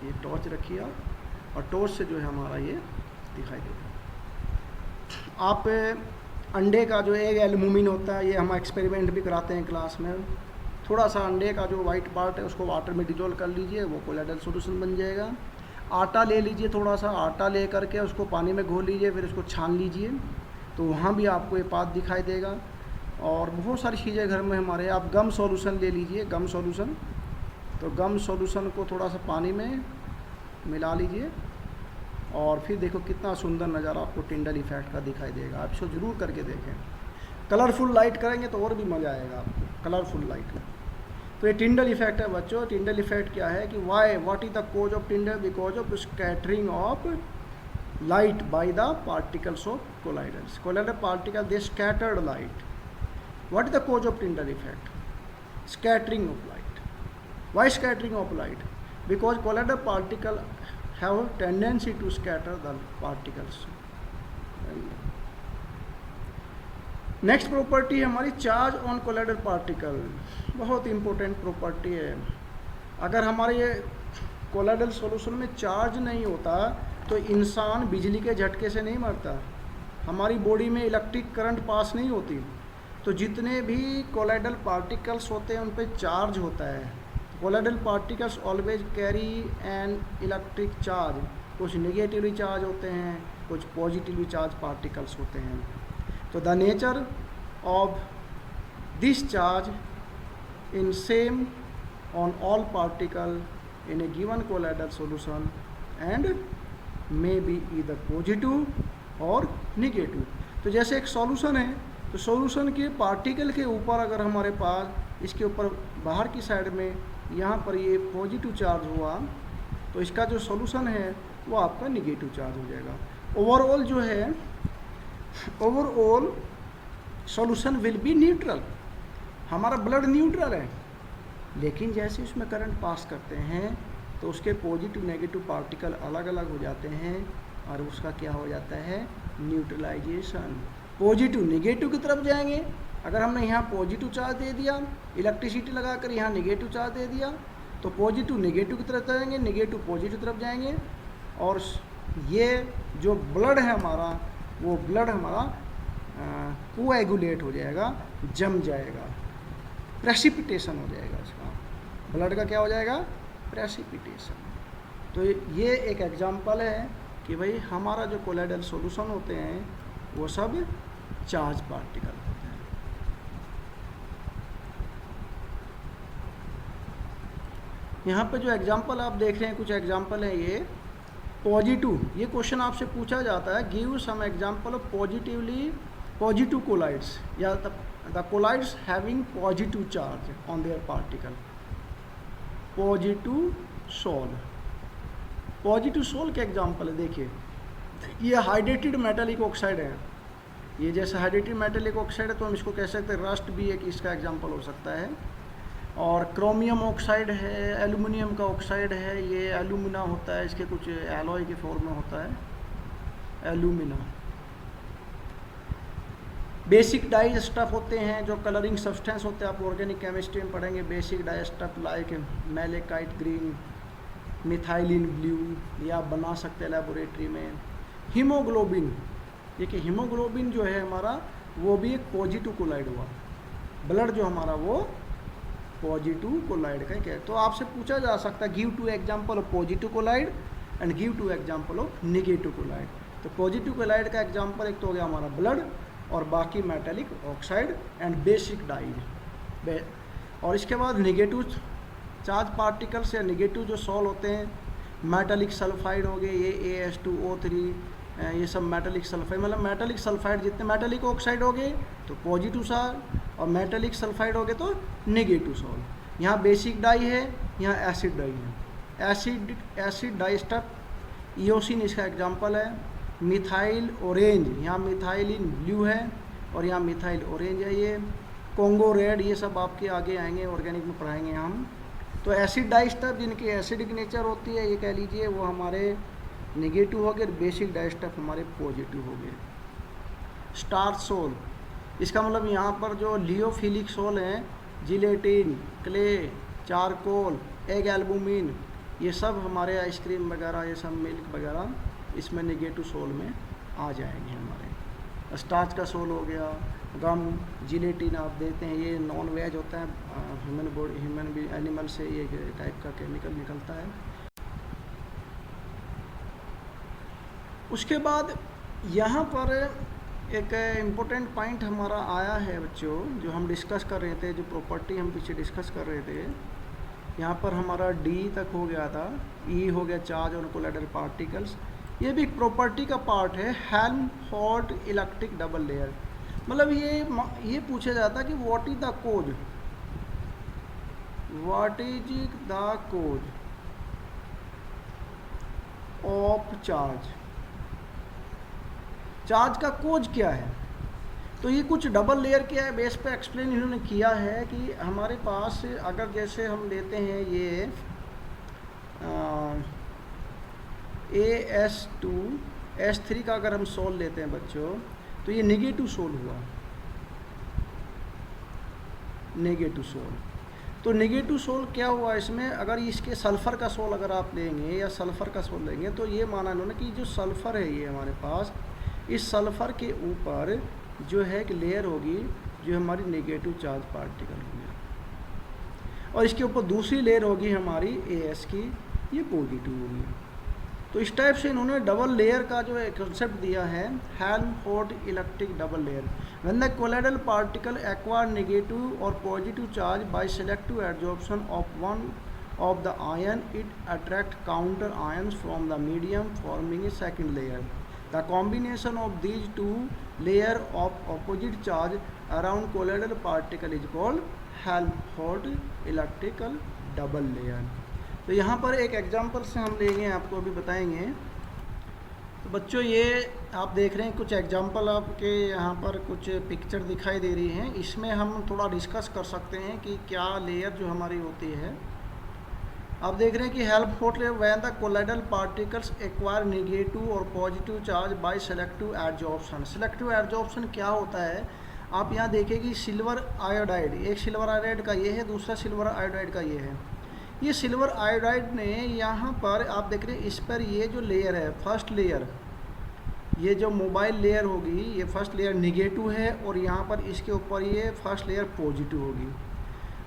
ये टॉर्च रखिए आप, और टॉर्च से जो है हमारा ये दिखाई देगा। आप अंडे का जो एक एल्यूमिनियम होता है, ये हम एक्सपेरिमेंट भी कराते हैं क्लास में, थोड़ा सा अंडे का जो वाइट पार्ट है उसको वाटर में डिजोल्व कर लीजिए, वो कोलाइडल सॉल्यूशन बन जाएगा। आटा ले लीजिए, थोड़ा सा आटा ले करके उसको पानी में घोल लीजिए, फिर उसको छान लीजिए, तो वहाँ भी आपको ये पाथ दिखाई देगा। और बहुत सारी चीज़ें घर में हमारे, आप गम सॉल्यूशन ले लीजिए, गम सॉल्यूशन, तो गम सॉल्यूशन को थोड़ा सा पानी में मिला लीजिए और फिर देखो कितना सुंदर नज़ारा आपको टिंडल इफेक्ट का दिखाई देगा। आप इसको ज़रूर करके देखें। कलरफुल लाइट करेंगे तो और भी मज़ा आएगा आपको, कलरफुल लाइट। तो ये टिंडल इफेक्ट है बच्चों। टिंडल इफेक्ट क्या है कि why, what is the cause of Tyndall? Because of scattering of light by the particles of colloidals. Colloidal particle they scattered light. What is the cause of Tyndall effect? Scattering of light. Why scattering of light? Because collider particle have tendency to scatter the particles. Next property है हमारी चार्ज ऑन कोलाइडर पार्टिकल। बहुत इंपॉर्टेंट प्रॉपर्टी है। अगर हमारे ये कोलाइडल सॉल्यूशन में चार्ज नहीं होता तो इंसान बिजली के झटके से नहीं मरता, हमारी बॉडी में इलेक्ट्रिक करंट पास नहीं होती। तो जितने भी कोलाइडल पार्टिकल्स होते हैं उन पर चार्ज होता है। Colloidal particles always carry an electric charge. कुछ नेगेटिवली चार्ज होते हैं, कुछ पॉजिटिवली चार्ज पार्टिकल्स होते हैं। तो the nature of this charge in same on all particle in A given colloidal solution and may be either positive और निगेटिव। तो जैसे एक सॉल्यूशन है, तो सॉल्यूशन के पार्टिकल के ऊपर अगर हमारे पास इसके ऊपर बाहर की साइड में यहाँ पर ये पॉजिटिव चार्ज हुआ तो इसका जो सॉल्यूशन है वो आपका निगेटिव चार्ज हो जाएगा। ओवरऑल जो है, overall solution will be neutral. हमारा ब्लड न्यूट्रल है, लेकिन जैसे उसमें करंट पास करते हैं तो उसके पॉजिटिव नेगेटिव पार्टिकल अलग अलग हो जाते हैं और उसका क्या हो जाता है? न्यूट्रलाइजेशन। पॉजिटिव नेगेटिव की तरफ जाएंगे। अगर हमने यहाँ पॉजिटिव चार्ज दे दिया, इलेक्ट्रिसिटी लगाकर यहाँ नेगेटिव चार्ज दे दिया, तो पॉजिटिव नेगेटिव की तरफ जाएंगे, नेगेटिव पॉजिटिव तरफ जाएंगे। और ये जो ब्लड है हमारा, वो ब्लड हमारा कोएगुलेट हो जाएगा, जम जाएगा, प्रेसिपिटेशन हो जाएगा इसका। ब्लड का क्या हो जाएगा? प्रेसिपिटेशन। तो ये एक एग्जांपल है कि भाई हमारा जो कोलाइडल सॉल्यूशन होते हैं वो सब चार्ज पार्टिकल होते हैं। यहाँ पे जो एग्जांपल आप देख रहे हैं, कुछ एग्जांपल है ये पॉजिटिव। ये क्वेश्चन आपसे पूछा जाता है, give some example of positive colloids या the colloids having positive charge on their particle. Positive sol, positive sol के एग्जांपल है। देखिए ये हाइड्रेटेड मेटालिक ऑक्साइड है। ये जैसे हाइड्रेटेड मेटालिक ऑक्साइड है तो हम इसको कह सकते हैं, रस्ट भी एक इसका एग्जांपल हो सकता है। और क्रोमियम ऑक्साइड है, एल्यूमिनियम का ऑक्साइड है, ये एल्यूमिना होता है, इसके कुछ एलॉय के फॉर्म में होता है एल्यूमिना। बेसिक डाई स्टफ होते हैं जो कलरिंग सब्सटेंस होते हैं, आप ऑर्गेनिक केमिस्ट्री में पढ़ेंगे। Basic dye stuff like malachite green, methylene blue, या बना सकते हैं लेबोरेटरी में। हीमोग्लोबिन, देखिए हीमोग्लोबिन जो है हमारा वो भी एक पॉजिटिव कोलाइड हुआ। ब्लड जो हमारा वो पॉजिटिव कोलाइड का क्या है। तो आपसे पूछा जा सकता है give two example of positive colloid and give two example of negative colloid. तो पॉजिटिव कोलाइड का एग्जांपल एक तो हो गया हमारा ब्लड, और बाकी metallic oxide and basic dye. और इसके बाद नेगेटिव चार्ज पार्टिकल्स या नेगेटिव जो सॉल्व होते हैं, मेटालिक सल्फाइड हो गए, ये AS2O3, ये सब मेटालिक सल्फाइड, मतलब मेटालिक सल्फाइड जितने मेटालिक ऑक्साइड हो गए तो पॉजिटिव सॉल्व, और मेटालिक सल्फाइड हो गए तो नेगेटिव सॉल्व। यहाँ बेसिक डाई है, यहाँ एसिड डाई है। एसिड डाई स्टफ ईओसिन इसका एग्जांपल है। मिथाइल ऑरेंज, यहाँ मिथाइलिन ब्लू है और यहाँ मिथाइल ऑरेंज है। ये कोंगो रेड, ये सब आपके आगे आएंगे, ऑर्गेनिक में पढ़ाएंगे हम। तो एसिड डाई स्टफ जिनकी एसिडिक नेचर होती है, ये कह लीजिए वो हमारे नेगेटिव हो गए, बेसिक डाई स्टफ हमारे पॉजिटिव हो गए। स्टार्च सोल, इसका मतलब यहाँ पर जो लियोफिलिक सोल हैं, gelatin, clay, charcoal, egg albumin, ये सब हमारे आइसक्रीम वगैरह, ये सब मिल्क वगैरह इसमें नेगेटिव सोल में आ जाएंगे हमारे। स्टार्च का सोल हो गया, गम, जिलेटिन आप देते हैं, ये नॉन वेज होता है, ह्यूमन एनिमल से ये टाइप का केमिकल निकलता है। उसके बाद यहाँ पर एक इम्पोर्टेंट पॉइंट हमारा आया है बच्चों, जो हम डिस्कस कर रहे थे, जो प्रॉपर्टी हम पीछे डिस्कस कर रहे थे। यहाँ पर हमारा डी तक हो गया था, ई हो गया चार्ज और कोलाइडल पार्टिकल्स। ये भी एक प्रॉपर्टी का पार्ट है, हेल्महोल्ट्ज इलेक्ट्रिक डबल लेयर। मतलब ये पूछा जाता है कि what is the cause, what is the cause of charge, charge का कोज क्या है। तो ये कुछ डबल लेयर के बेस पे एक्सप्लेन इन्होंने किया है कि हमारे पास अगर जैसे हम लेते हैं ये AS2S3 का अगर हम सोल लेते हैं बच्चों, तो ये नेगेटिव सोल हुआ, नेगेटिव सोल। तो नेगेटिव सोल क्या हुआ इसमें, अगर इसके सल्फ़र का सोल अगर आप लेंगे या सल्फ़र का सोल लेंगे, तो ये माना इन्होंने कि जो सल्फ़र है ये हमारे पास, इस सल्फ़र के ऊपर जो है एक लेयर होगी जो हमारी नेगेटिव चार्ज पार्टिकल होगी, और इसके ऊपर दूसरी लेयर होगी हमारी AS की, ये पॉजिटिव होगी। तो इस टाइप से इन्होंने डबल लेयर का जो कंसेप्ट दिया है, Helmholtz electric double layer. When the colloidal particle acquire negative और positive charge by selective adsorption of one of the ion, it attract counter ions from the medium forming a second layer. The combination of these two layer of opposite charge around colloidal particle is called Helmholtz electrical double layer। तो यहाँ पर एक एग्जांपल से हम लेंगे, आपको अभी बताएंगे। तो बच्चों ये आप देख रहे हैं कुछ एग्जांपल, आपके यहाँ पर कुछ पिक्चर दिखाई दे रही हैं, इसमें हम थोड़ा डिस्कस कर सकते हैं कि क्या लेयर जो हमारी होती है। आप देख रहे हैं कि Helmholtz when the colloidal particles acquire negative और positive charge by selective adsorption. Selective adsorption क्या होता है, आप यहाँ देखिए कि सिल्वर आयोडाइड, एक सिल्वर आयोडाइड का ये है, दूसरा सिल्वर आयोडाइड का ये है। ये सिल्वर आयोडाइड ने यहाँ पर आप देख रहे हैं, इस पर ये जो लेयर है, फर्स्ट लेयर, ये जो मोबाइल लेयर होगी, ये फर्स्ट लेयर नेगेटिव है, और यहाँ पर इसके ऊपर ये फर्स्ट लेयर पॉजिटिव होगी।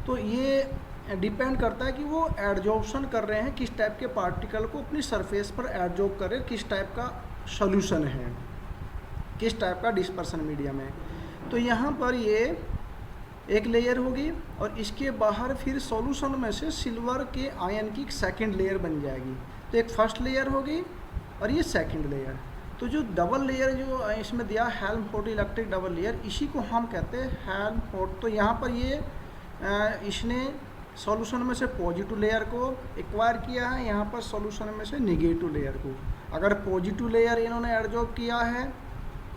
तो ये डिपेंड करता है कि वो एडजॉर्प्शन कर रहे हैं, किस टाइप के पार्टिकल को अपनी सरफेस पर एडजॉर्ब कर रहे हैं, किस टाइप का सॉल्यूशन है, किस टाइप का डिस्पर्सन मीडियम है। तो यहाँ पर ये एक लेयर होगी, और इसके बाहर फिर सॉल्यूशन में से सिल्वर के आयन की सेकंड लेयर बन जाएगी। तो एक फर्स्ट लेयर होगी और ये सेकंड लेयर। तो जो डबल लेयर जो इसमें दिया हेल्महोल्ट्ज इलेक्ट्रिक डबल लेयर, इसी को हम कहते हैं हेल्महोल्ट्ज। तो यहाँ पर ये इसने सॉल्यूशन में से पॉजिटिव लेयर को एक्वायर किया है, यहाँ पर सॉल्यूशन में से नेगेटिव लेयर को। अगर पॉजिटिव लेयर इन्होंने एडजॉर्ब किया है,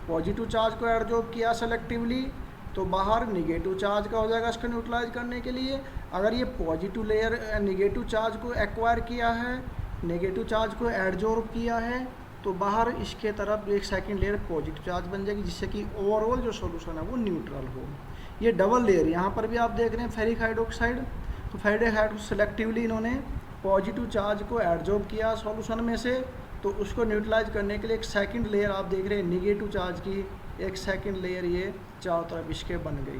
पॉजिटिव चार्ज को एडजॉर्ब किया सेलेक्टिवली, तो बाहर नेगेटिव चार्ज का हो जाएगा इसको न्यूट्रलाइज करने के लिए। अगर ये पॉजिटिव लेयर नेगेटिव चार्ज को एक्वायर किया है, नेगेटिव चार्ज को एडजॉर्ब किया है, तो बाहर इसके तरफ एक सेकंड लेयर पॉजिटिव चार्ज बन जाएगी, जिससे कि ओवरऑल जो सॉल्यूशन है वो न्यूट्रल हो। ये डबल लेयर, यहाँ पर भी आप देख रहे हैं फेरिक हाइड्रोक्साइड, तो फेरिक हाइड्रोक्साइड सेलेक्टिवली इन्होंने पॉजिटिव चार्ज को एडजॉर्ब किया सॉल्यूशन में से, तो उसको न्यूट्रलाइज करने के लिए एक सेकंड लेयर आप देख रहे हैं नेगेटिव चार्ज की, एक सेकंड लेयर ये चारों तरफ इसके बन गई।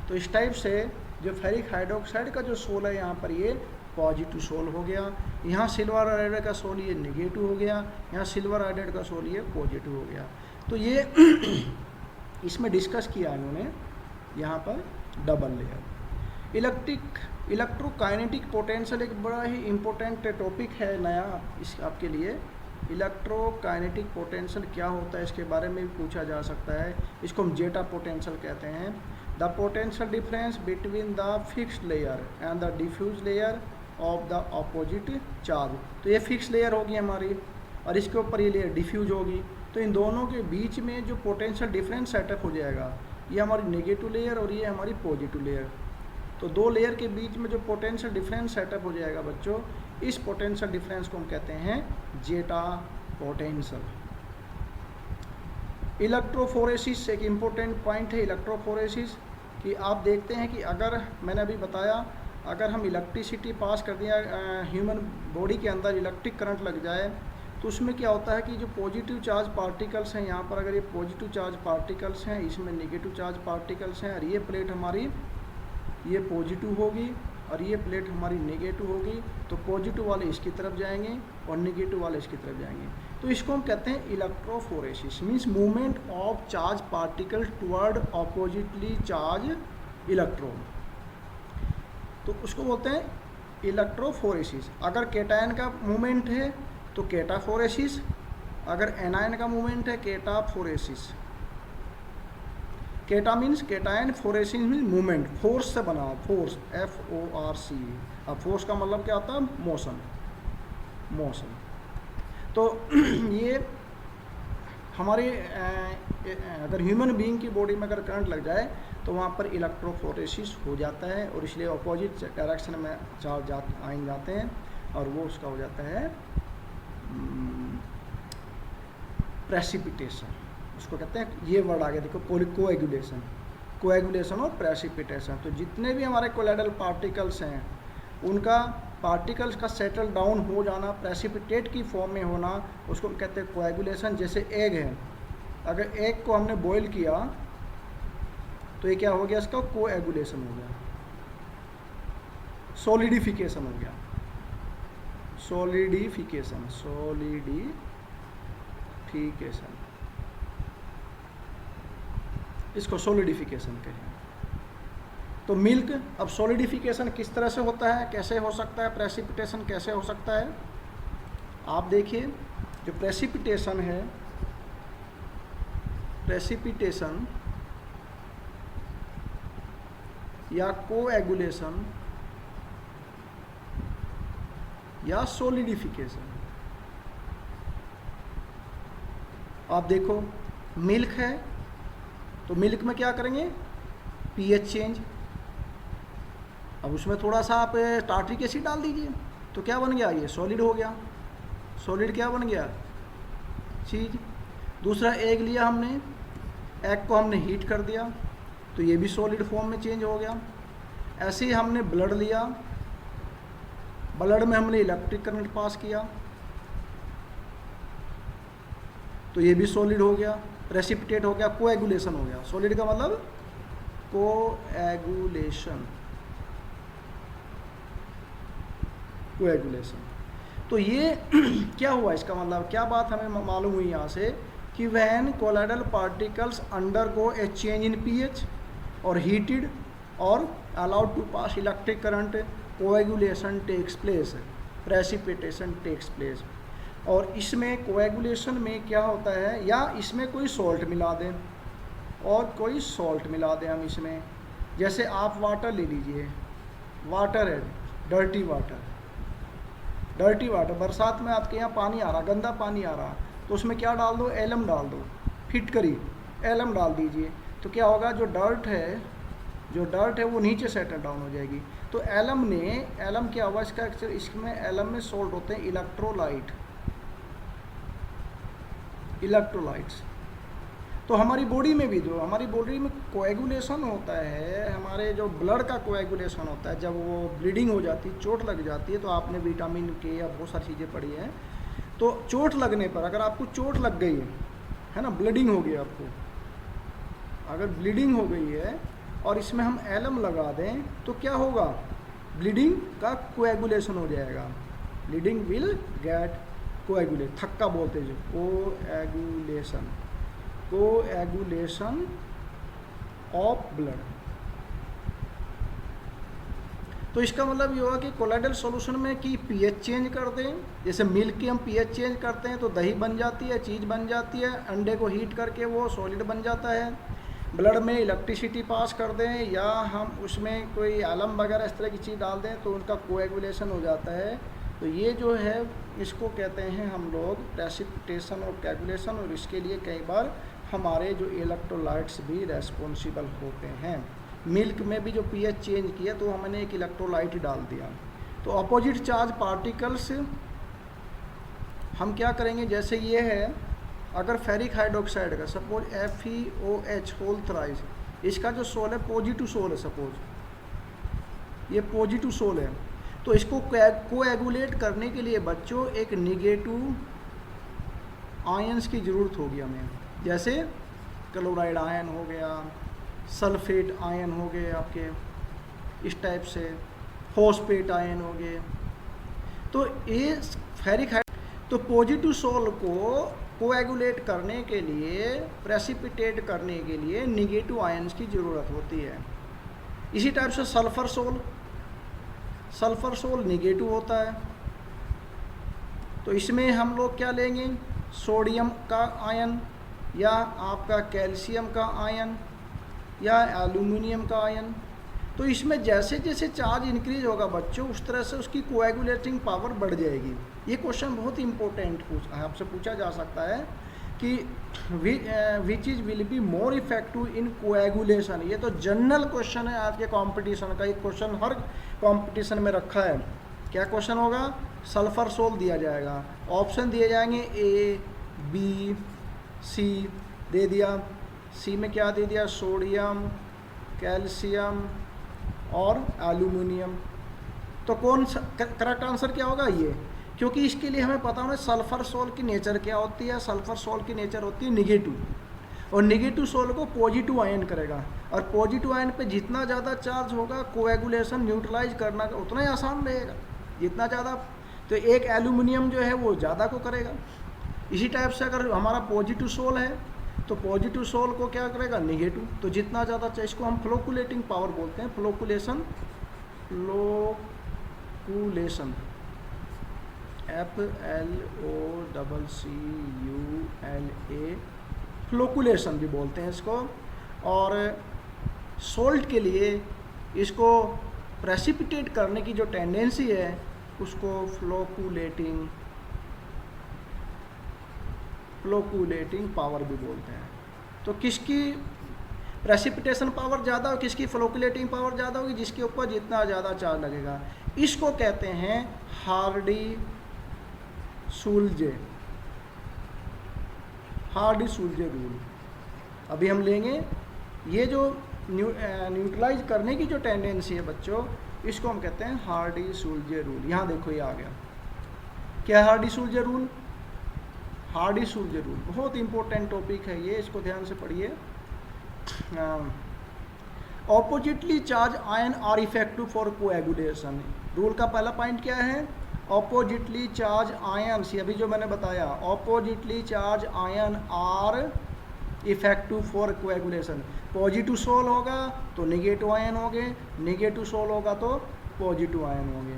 तो इस टाइप से जो फेरिक हाइड्रोक्साइड का जो सोल है यहाँ पर ये पॉजिटिव सोल हो गया, यहाँ सिल्वर आयोडाइड का सोल ये नेगेटिव हो गया, यहाँ सिल्वर आयोडाइड का सोल ये पॉजिटिव हो गया। तो ये इसमें डिस्कस किया इन्होंने यहाँ पर डबल लेयर। इलेक्ट्रोकाइनेटिक पोटेंशियल एक बड़ा ही इम्पोर्टेंट टॉपिक है नया इस आपके लिए। इलेक्ट्रोकाइनेटिक पोटेंशियल क्या होता है इसके बारे में भी पूछा जा सकता है। इसको हम जेटा पोटेंशियल कहते हैं। The potential difference between the fixed layer and the diffuse layer of the opposite charge. तो ये फिक्स लेयर होगी हमारी और इसके ऊपर ये लेयर डिफ्यूज होगी, तो इन दोनों के बीच में जो पोटेंशियल डिफरेंस सेटअप हो जाएगा, ये हमारी नेगेटिव लेयर और ये हमारी पॉजिटिव लेयर। तो दो लेयर के बीच में जो पोटेंशियल डिफरेंस सेटअप हो जाएगा बच्चों, इस पोटेंशियल डिफरेंस को हम कहते हैं जेटा पोटेंशियल। इलेक्ट्रोफोरेसिस एक इम्पोर्टेंट पॉइंट है। इलेक्ट्रोफोरेसिस कि आप देखते हैं कि अगर मैंने अभी बताया, अगर हम इलेक्ट्रिसिटी पास कर दिया ह्यूमन बॉडी के अंदर इलेक्ट्रिक करंट लग जाए, तो उसमें क्या होता है कि जो पॉजिटिव चार्ज पार्टिकल्स हैं, यहाँ पर अगर ये पॉजिटिव चार्ज पार्टिकल्स हैं, इसमें नेगेटिव चार्ज पार्टिकल्स हैं, और ये प्लेट हमारी ये पॉजिटिव होगी और ये प्लेट हमारी नेगेटिव होगी, तो पॉजिटिव वाले इसकी तरफ जाएंगे और नेगेटिव वाले इसकी तरफ जाएंगे। तो इसको हम कहते हैं electrophoresis, means movement of charge particle toward oppositely charge electron, तो उसको बोलते हैं इलेक्ट्रोफोरेसिस। अगर केटायन का मूवमेंट है तो केटाफोरेसिस, अगर एनायन का मूवमेंट है केटाफोरेसिस। केटा means cation, phoresis means movement, force से बना, फोर्स FORC। अब फोर्स का मतलब क्या होता है? Motion, motion. तो ये हमारे अगर ह्यूमन बीइंग की बॉडी में अगर करंट लग जाए तो वहाँ पर इलेक्ट्रोफोरेसिस हो जाता है, और इसलिए अपोजिट डायरेक्शन में चार्ज आएंगे जाते हैं, और वो उसका हो जाता है प्रेसिपिटेशन, उसको कहते हैं। ये वर्ड आगे देखो, कोएगुलेशन, कोएगुलेशन और प्रेसिपिटेशन। तो जितने भी हमारे कोलाइडल पार्टिकल्स हैं उनका पार्टिकल्स का सेटल डाउन हो जाना, प्रेसिपिटेट की फॉर्म में होना, उसको हम कहते हैं कोएगुलेशन। जैसे एग है, अगर एग को हमने बॉईल किया तो ये क्या हो गया? इसका कोएगुलेशन हो गया, सॉलिडिफिकेशन हो गया, सॉलिडिफिकेशन, सॉलिडिफिकेशन, इसको सॉलिडिफिकेशन कहें। तो मिल्क, अब सॉलिडिफिकेशन किस तरह से होता है, कैसे हो सकता है, प्रेसिपिटेशन कैसे हो सकता है? आप देखिए, जो प्रेसिपिटेशन है, प्रेसिपिटेशन या कोएगुलेशन या सॉलिडिफिकेशन, आप देखो मिल्क है तो मिल्क में क्या करेंगे? pH change. अब उसमें थोड़ा सा आप टार्ट्रिक एसिड डाल दीजिए तो क्या बन गया? ये सॉलिड हो गया। सॉलिड क्या बन गया? चीज़। दूसरा एग लिया हमने, एग को हमने हीट कर दिया तो ये भी सॉलिड फॉर्म में चेंज हो गया। ऐसे ही हमने ब्लड लिया, ब्लड में हमने इलेक्ट्रिक करंट पास किया तो ये भी सॉलिड हो गया, प्रेसिपिटेट हो गया, कोएगुलेशन हो गया। सॉलिड का मतलब कोएगुलेशन, कोएगुलेशन। तो ये क्या हुआ? इसका मतलब क्या बात हमें मालूम हुई यहाँ से कि when colloidal particles undergo a change in pH और हीटेड और allowed to pass electric current, coagulation takes place, precipitation takes place. और इसमें कोएगुलेशन में क्या होता है, या इसमें कोई सॉल्ट मिला दें, और कोई सॉल्ट मिला दें हम इसमें। जैसे आप वाटर ले लीजिए, वाटर है, डर्टी वाटर, डर्टी वाटर, बरसात में आपके यहाँ पानी आ रहा, गंदा पानी आ रहा, तो उसमें क्या डाल दो? एलम डाल दो, फिटकरी एलम डाल दीजिए, तो क्या होगा? जो डर्ट है वो नीचे सेटल डाउन हो जाएगी। तो एलम क्या हुआ? इसमें एलम में सोल्ट होते हैं इलेक्ट्रोलाइट्स। तो हमारी बॉडी में भी, जो हमारी बॉडी में कोएगुलेशन होता है, हमारे जो ब्लड का कोएगुलेशन होता है, जब वो ब्लीडिंग हो जाती है, चोट लग जाती है, तो आपने विटामिन के या बहुत सारी चीज़ें पढ़ी हैं, तो चोट लगने पर, अगर आपको चोट लग गई है ना, ब्लीडिंग हो गई आपको, अगर ब्लीडिंग हो गई है और इसमें हम एलम लगा दें तो क्या होगा? ब्लीडिंग का कोएगुलेशन हो जाएगा, ब्लीडिंग विल गेट कोएगुलेट, थक्का बोलते हैं जो, कोएगुलेशन ऑफ ब्लड। तो इसका मतलब ये होगा कि कोलाइडल सॉल्यूशन में कि pH चेंज कर दें, जैसे मिल्क की हम pH चेंज करते हैं तो दही बन जाती है, चीज़ बन जाती है, अंडे को हीट करके वो सॉलिड बन जाता है। ब्लड में इलेक्ट्रिसिटी पास कर दें या हम उसमें कोई एलम वगैरह इस तरह की चीज़ डाल दें तो उनका कोएगुलेशन हो जाता है। तो ये जो है इसको कहते हैं हम लोग प्रेसिपिटेशन और कोएगुलेशन, और इसके लिए कई बार हमारे जो इलेक्ट्रोलाइट्स भी रेस्पॉन्सिबल होते हैं। मिल्क में भी जो pH चेंज किया तो हमने एक इलेक्ट्रोलाइट डाल दिया। तो अपोजिट चार्ज पार्टिकल्स हम क्या करेंगे, जैसे ये है, अगर फेरिक हाइड्रोक्साइड का सपोज FeOH होल थ्राइस, इसका जो सोल है पॉजिटिव सोल है, सपोज ये पॉजिटिव सोल है, तो इसको कोएगुलेट करने के लिए बच्चों एक निगेटिव आयंस की ज़रूरत होगी हमें, जैसे क्लोराइड आयन हो गया, सल्फेट आयन हो गए आपके, इस टाइप से फॉस्फेट आयन हो गए। तो ये फेरिक हाइड्रोक्साइड, तो पॉजिटिव सोल को कोएगुलेट करने के लिए, प्रेसिपिटेट करने के लिए निगेटिव आयंस की ज़रूरत होती है। इसी टाइप से सल्फ़र सोल निगेटिव होता है। तो इसमें हम लोग क्या लेंगे, सोडियम का आयन, या आपका कैल्शियम का आयन, या एल्यूमिनियम का आयन। तो इसमें जैसे जैसे चार्ज इंक्रीज होगा बच्चों, उस तरह से उसकी कोएगुलेटिंग पावर बढ़ जाएगी। ये क्वेश्चन बहुत इंपॉर्टेंट आपसे पूछा जा सकता है कि which is will be more effective in coagulation. ये तो जनरल क्वेश्चन है आज के कंपटीशन का, एक क्वेश्चन हर कंपटीशन में रखा है। क्या क्वेश्चन होगा, सल्फर सोल दिया जाएगा, ऑप्शन दिए जाएंगे ए बी सी, दे दिया, सी में क्या दे दिया, सोडियम, कैल्शियम और एल्यूमिनियम। तो कौन सा करेक्ट आंसर क्या होगा, ये, क्योंकि इसके लिए हमें पता होना सल्फर सोल की नेचर क्या होती है। सल्फर सोल की नेचर होती है निगेटिव, और निगेटिव सोल को पॉजिटिव आयन करेगा, और पॉजिटिव आयन पे जितना ज़्यादा चार्ज होगा कोएगुलेशन न्यूट्रलाइज करना उतना ही आसान रहेगा, जितना ज़्यादा। तो एक एल्यूमिनियम जो है वो ज़्यादा को करेगा। इसी टाइप से अगर हमारा पॉजिटिव सोल है तो पॉजिटिव सोल को क्या करेगा, निगेटिव। तो जितना ज़्यादा चाहिए, इसको हम फ्लोकुलेटिंग पावर बोलते हैं, फ्लोकुलेशन FLOCULA, फ्लोकुलेशन भी बोलते हैं इसको। और सोल्ट के लिए इसको प्रेसिपिटेट करने की जो टेंडेंसी है उसको फ्लोकुलेटिंग पावर भी बोलते हैं। तो किसकी प्रेसिपिटेशन पावर ज़्यादा हो, किसकी फ्लोकुलेटिंग पावर ज़्यादा होगी, जिसके ऊपर जितना ज़्यादा चार्ज लगेगा। इसको कहते हैं हार्डी-सूल्जे रूल। अभी हम लेंगे ये जो न्यूट्रलाइज करने की जो टेंडेंसी है बच्चों, इसको हम कहते हैं हार्डी-सूल्जे रूल। यहाँ देखो ये आ गया, क्या हार्डी-सूल्जे रूल। हार्डी-सूल्जे रूल बहुत इंपॉर्टेंट टॉपिक है ये, इसको ध्यान से पढ़िए। Oppositely charge ion are effective for coagulation. Rule का पहला पॉइंट क्या है, ऑपोजिटली चार्ज आयन, अभी जो मैंने बताया, oppositely charge ion are effective for coagulation. Positive sol होगा तो नेगेटिव आयन होंगे, नेगेटिव सोल होगा तो पॉजिटिव आयन होंगे।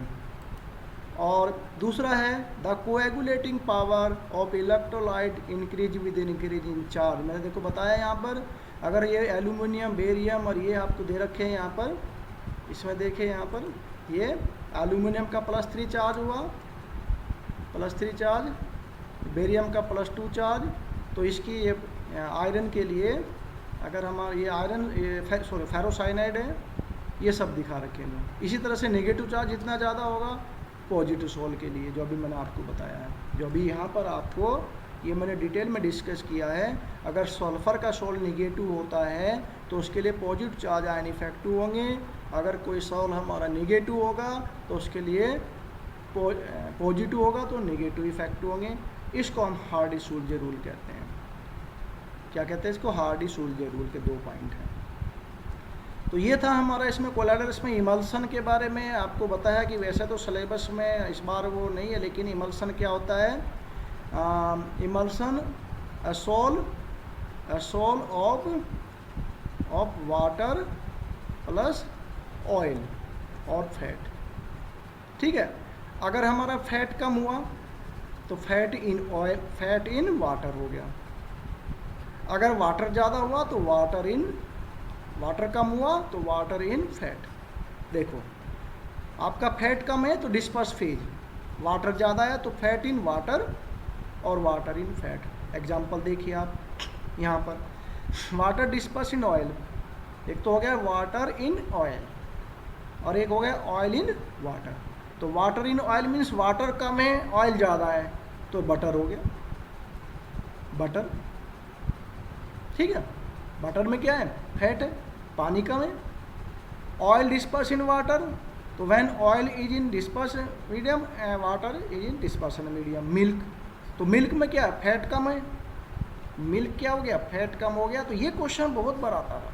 और दूसरा है the coagulating power of electrolyte increase with increase in charge. मैंने देखो बताया यहाँ पर, अगर ये एल्यूमिनियम, बेरियम और ये आपको दे रखे हैं यहाँ पर, इसमें देखें यहाँ पर ये एल्यूमिनियम का +3 चार्ज हुआ, +3 चार्ज, बेरियम का +2 चार्ज। तो इसकी ये आयरन के लिए, अगर हमारा ये आयरन, ये फेरोसाइनाइड है, ये सब दिखा रखे हैं। इसी तरह से नेगेटिव चार्ज जितना ज़्यादा होगा पॉजिटिव सोल के लिए, जो अभी मैंने आपको बताया है, जो अभी यहाँ पर आपको ये मैंने डिटेल में डिस्कस किया है। अगर सल्फर का सोल निगेटिव होता है तो उसके लिए पॉजिटिव चार्ज आयन इफेक्टिव होंगे, अगर कोई सोल हमारा निगेटिव होगा तो उसके लिए पॉजिटिव होगा तो निगेटिव इफेक्टिव होंगे। इसको हम हार्डी-सूल्जे रूल कहते हैं। क्या कहते हैं इसको, हार्डी-सूल्जे रूल के 2 पॉइंट हैं। तो ये था हमारा इसमें कोलाइडर्स में इमल्सन के बारे में आपको बताया कि वैसे तो सिलेबस में इस बार वो नहीं है, लेकिन इमल्सन क्या होता है, emulsion a sol of water plus oil और फैट। ठीक है, अगर हमारा फैट कम हुआ तो फैट इन वाटर हो गया, अगर वाटर ज़्यादा हुआ तो वाटर कम हुआ तो वाटर इन फैट। देखो आपका फैट कम है तो डिस्पर्स फेज, वाटर ज़्यादा है तो फैट इन वाटर और वाटर इन फैट। एग्जांपल देखिए आप यहाँ पर, वाटर डिस्पर्स इन ऑयल, एक तो हो गया वाटर इन ऑयल और एक हो गया ऑयल इन वाटर। तो water in oil means water कम है, ऑयल ज़्यादा है, तो बटर हो गया, बटर। ठीक है, बटर में क्या है, फैट है, पानी कम है। ऑयल डिस्पर्स इन वाटर, तो when oil is in dispersion medium, water is in dispersion medium. Milk, तो मिल्क में क्या है, फैट कम है, मिल्क क्या हो गया, फैट कम हो गया। तो ये क्वेश्चन बहुत बार आता था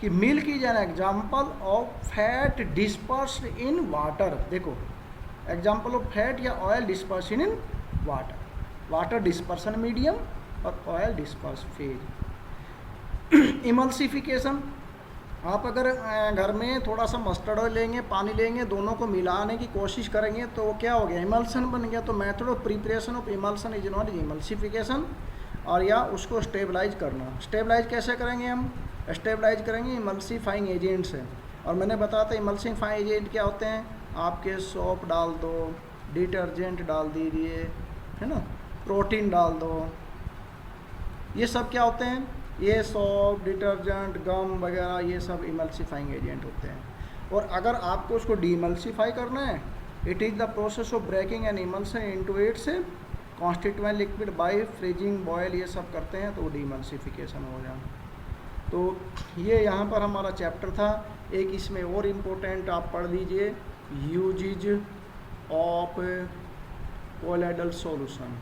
कि milk is an example of fat dispersed in water. देखो एग्जाम्पल ऑफ फैट या oil dispersion in water, water dispersion medium और ऑयल डिस्पर्स फेज। इमल्सिफिकेशन, आप अगर घर में थोड़ा सा मस्टर्ड ऑयल लेंगे, पानी लेंगे, दोनों को मिलाने की कोशिश करेंगे तो वो क्या हो गया, इमल्सन बन गया। तो method of preparation of emulsion is not emulsification, और या उसको स्टेबलाइज करना। स्टेबलाइज कैसे करेंगे हम, स्टेबलाइज करेंगे इमल्सीफाइंग एजेंट से। और मैंने बताया था इमल्सीफाइंग एजेंट क्या होते हैं, आपके सोप डाल दो, डिटर्जेंट डाल दीजिए, है ना, प्रोटीन डाल दो, ये सब क्या होते हैं, ये सोप, डिटर्जेंट, गम वगैरह ये सब इमल्सीफाइंग एजेंट होते हैं। और अगर आपको उसको डीमल्सीफाई करना है, it is the process of breaking an emulsion into its constituent liquid by freezing, boil, ये सब करते हैं तो वो डीमल्सिफिकेशन हो जाए। तो ये यहाँ पर हमारा चैप्टर था। एक इसमें और इम्पोर्टेंट आप पढ़ लीजिए, यूजेज ऑफ कोलोइडल सॉल्यूशन।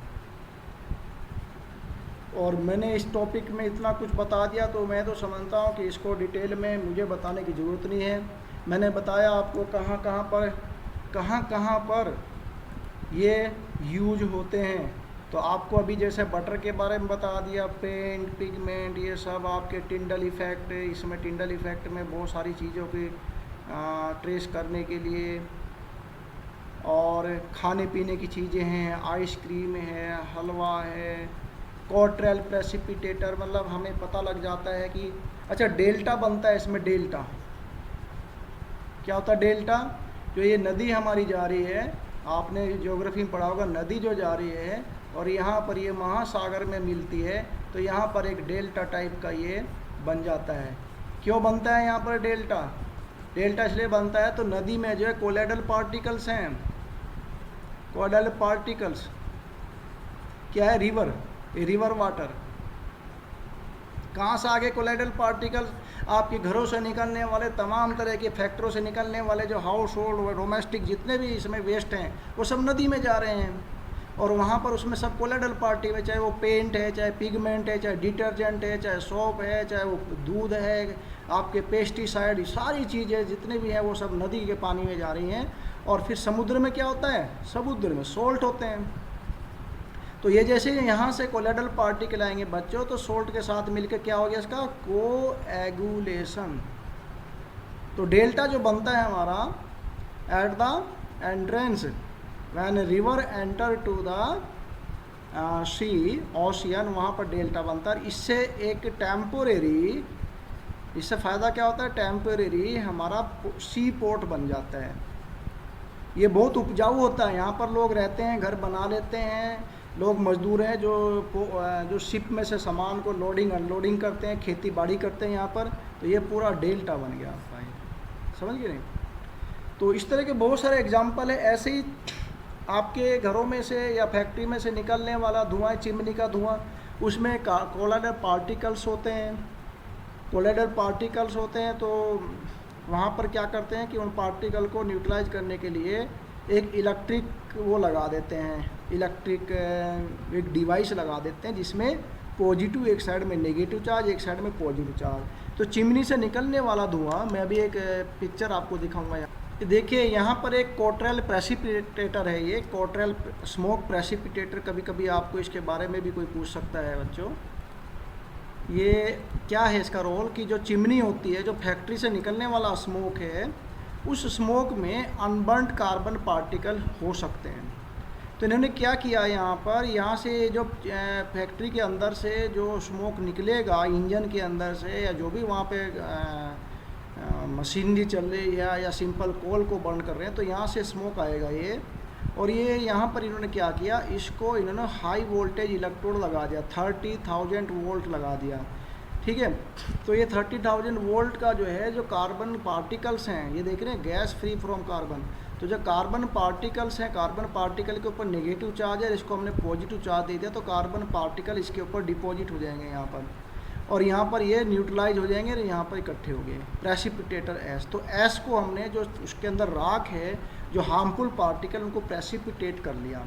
और मैंने इस टॉपिक में इतना कुछ बता दिया तो मैं तो समझता हूँ कि इसको डिटेल में मुझे बताने की ज़रूरत नहीं है। मैंने बताया आपको कहाँ कहाँ पर ये यूज होते हैं। तो आपको अभी जैसे बटर के बारे में बता दिया, पेंट, पिगमेंट, ये सब आपके टिंडल इफ़ेक्ट, इसमें टिंडल इफ़ेक्ट में बहुत सारी चीज़ों की ट्रेस करने के लिए, और खाने पीने की चीज़ें हैं, आइसक्रीम है, हलवा है, कोट्रेल प्रेसिपिटेटर, मतलब हमें पता लग जाता है कि अच्छा डेल्टा बनता है इसमें। डेल्टा क्या होता है, डेल्टा जो ये नदी हमारी जा रही है, आपने ज्योग्राफी में पढ़ा होगा, नदी जो जा रही है और यहाँ पर ये महासागर में मिलती है, तो यहाँ पर एक डेल्टा टाइप का ये बन जाता है। क्यों बनता है यहाँ पर डेल्टा, डेल्टा इसलिए बनता है तो नदी में जो है कोलोइडल पार्टिकल्स हैं। कोलोइडल पार्टिकल्स क्या है, रिवर, रिवर वाटर। कहाँ से आगे कोलोइडल पार्टिकल्स, आपके घरों से निकलने वाले तमाम तरह के फैक्ट्रियों से निकलने वाले जो हाउस होल्ड डोमेस्टिक जितने भी इसमें वेस्ट हैं वो सब नदी में जा रहे हैं, और वहाँ पर उसमें सब कोलोइडल पार्टिकल, चाहे वो पेंट है, चाहे पिगमेंट है, चाहे डिटर्जेंट है, चाहे सोप है, चाहे वो दूध है, आपके पेस्टिसाइड, सारी चीज़ें जितने भी हैं वो सब नदी के पानी में जा रही हैं। और फिर समुद्र में क्या होता है, समुद्र में सोल्ट होते हैं। तो ये जैसे यहाँ से कोलोइडल पार्टिकल आएंगे बच्चों, तो सोल्ट के साथ मिलकर क्या हो गया इसका, कोएगुलेशन। तो डेल्टा जो बनता है हमारा at the entrance when river enter to the sea ocean, वहाँ पर डेल्टा बनता है। इससे एक टेम्पोरेरी, इससे फ़ायदा क्या होता है, टेम्पोरेरी हमारा सी पोर्ट बन जाता है। ये बहुत उपजाऊ होता है, यहाँ पर लोग रहते हैं, घर बना लेते हैं, लोग मजदूर हैं जो शिप में से सामान को लोडिंग अनलोडिंग करते हैं, खेती बाड़ी करते हैं यहाँ पर। तो ये पूरा डेल्टा बन गया आपका, समझ गए नहीं। तो इस तरह के बहुत सारे एग्जाम्पल है। ऐसे ही आपके घरों में से या फैक्ट्री में से निकलने वाला धुआं, चिमनी का धुआं, उसमें कोलोइडल पार्टिकल्स होते हैं। कोलोइडल पार्टिकल्स होते हैं तो वहाँ पर क्या करते हैं कि उन पार्टिकल को न्यूट्रलाइज करने के लिए एक इलेक्ट्रिक वो लगा देते हैं, इलेक्ट्रिक एक डिवाइस लगा देते हैं जिसमें पॉजिटिव एक साइड में नेगेटिव चार्ज, एक साइड में पॉजिटिव चार्ज। तो चिमनी से निकलने वाला धुआं, मैं अभी एक पिक्चर आपको दिखाऊंगा। यहाँ देखिए, यहाँ पर एक कोट्रेल प्रेसिपिटेटर है, ये कोट्रेल स्मोक प्रेसिपिटेटर। कभी कभी आपको इसके बारे में भी कोई पूछ सकता है बच्चों। ये क्या है इसका रोल, कि जो चिमनी होती है, जो फैक्ट्री से निकलने वाला स्मोक है, उस स्मोक में अनबर्न्ड कार्बन पार्टिकल हो सकते हैं। तो इन्होंने क्या किया यहाँ पर, यहाँ से जो फैक्ट्री के अंदर से जो स्मोक निकलेगा इंजन के अंदर से, या जो भी वहाँ पे मशीनरी चल रही है या सिंपल कोल को बर्न कर रहे हैं, तो यहाँ से स्मोक आएगा ये। और ये यहाँ पर इन्होंने क्या किया, इसको इन्होंने हाई वोल्टेज इलेक्ट्रोड लगा दिया, 30,000 वोल्ट लगा दिया। ठीक है, तो ये 30,000 वोल्ट का जो है, जो कार्बन पार्टिकल्स हैं, ये देख रहे हैं, गैस फ्री फ्रॉम कार्बन। तो जो कार्बन पार्टिकल्स हैं, कार्बन पार्टिकल के ऊपर नेगेटिव चार्ज है, इसको हमने पॉजिटिव चार्ज दे दिया, तो कार्बन पार्टिकल इसके ऊपर डिपॉजिट हो जाएंगे यहाँ पर, और यहाँ पर ये न्यूट्रलाइज हो जाएंगे और यहाँ पर इकट्ठे हो गए, प्रेसिपिटेटर एस। तो एस को हमने, जो उसके अंदर राख है, जो हार्मफुल पार्टिकल, उनको प्रेसिपिटेट कर लिया।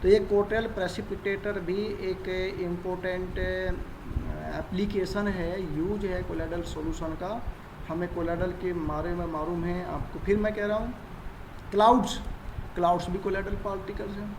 तो ये कोटेल प्रेसिपिटेटर भी एक इम्पोर्टेंट एप्लीकेशन है, यूज है कोलाइडल सॉल्यूशन का। हमें कोलाइडल के बारे में मालूम है आपको। फिर मैं कह रहा हूँ क्लाउड्स भी कोलाइडल पार्टिकल्स हैं।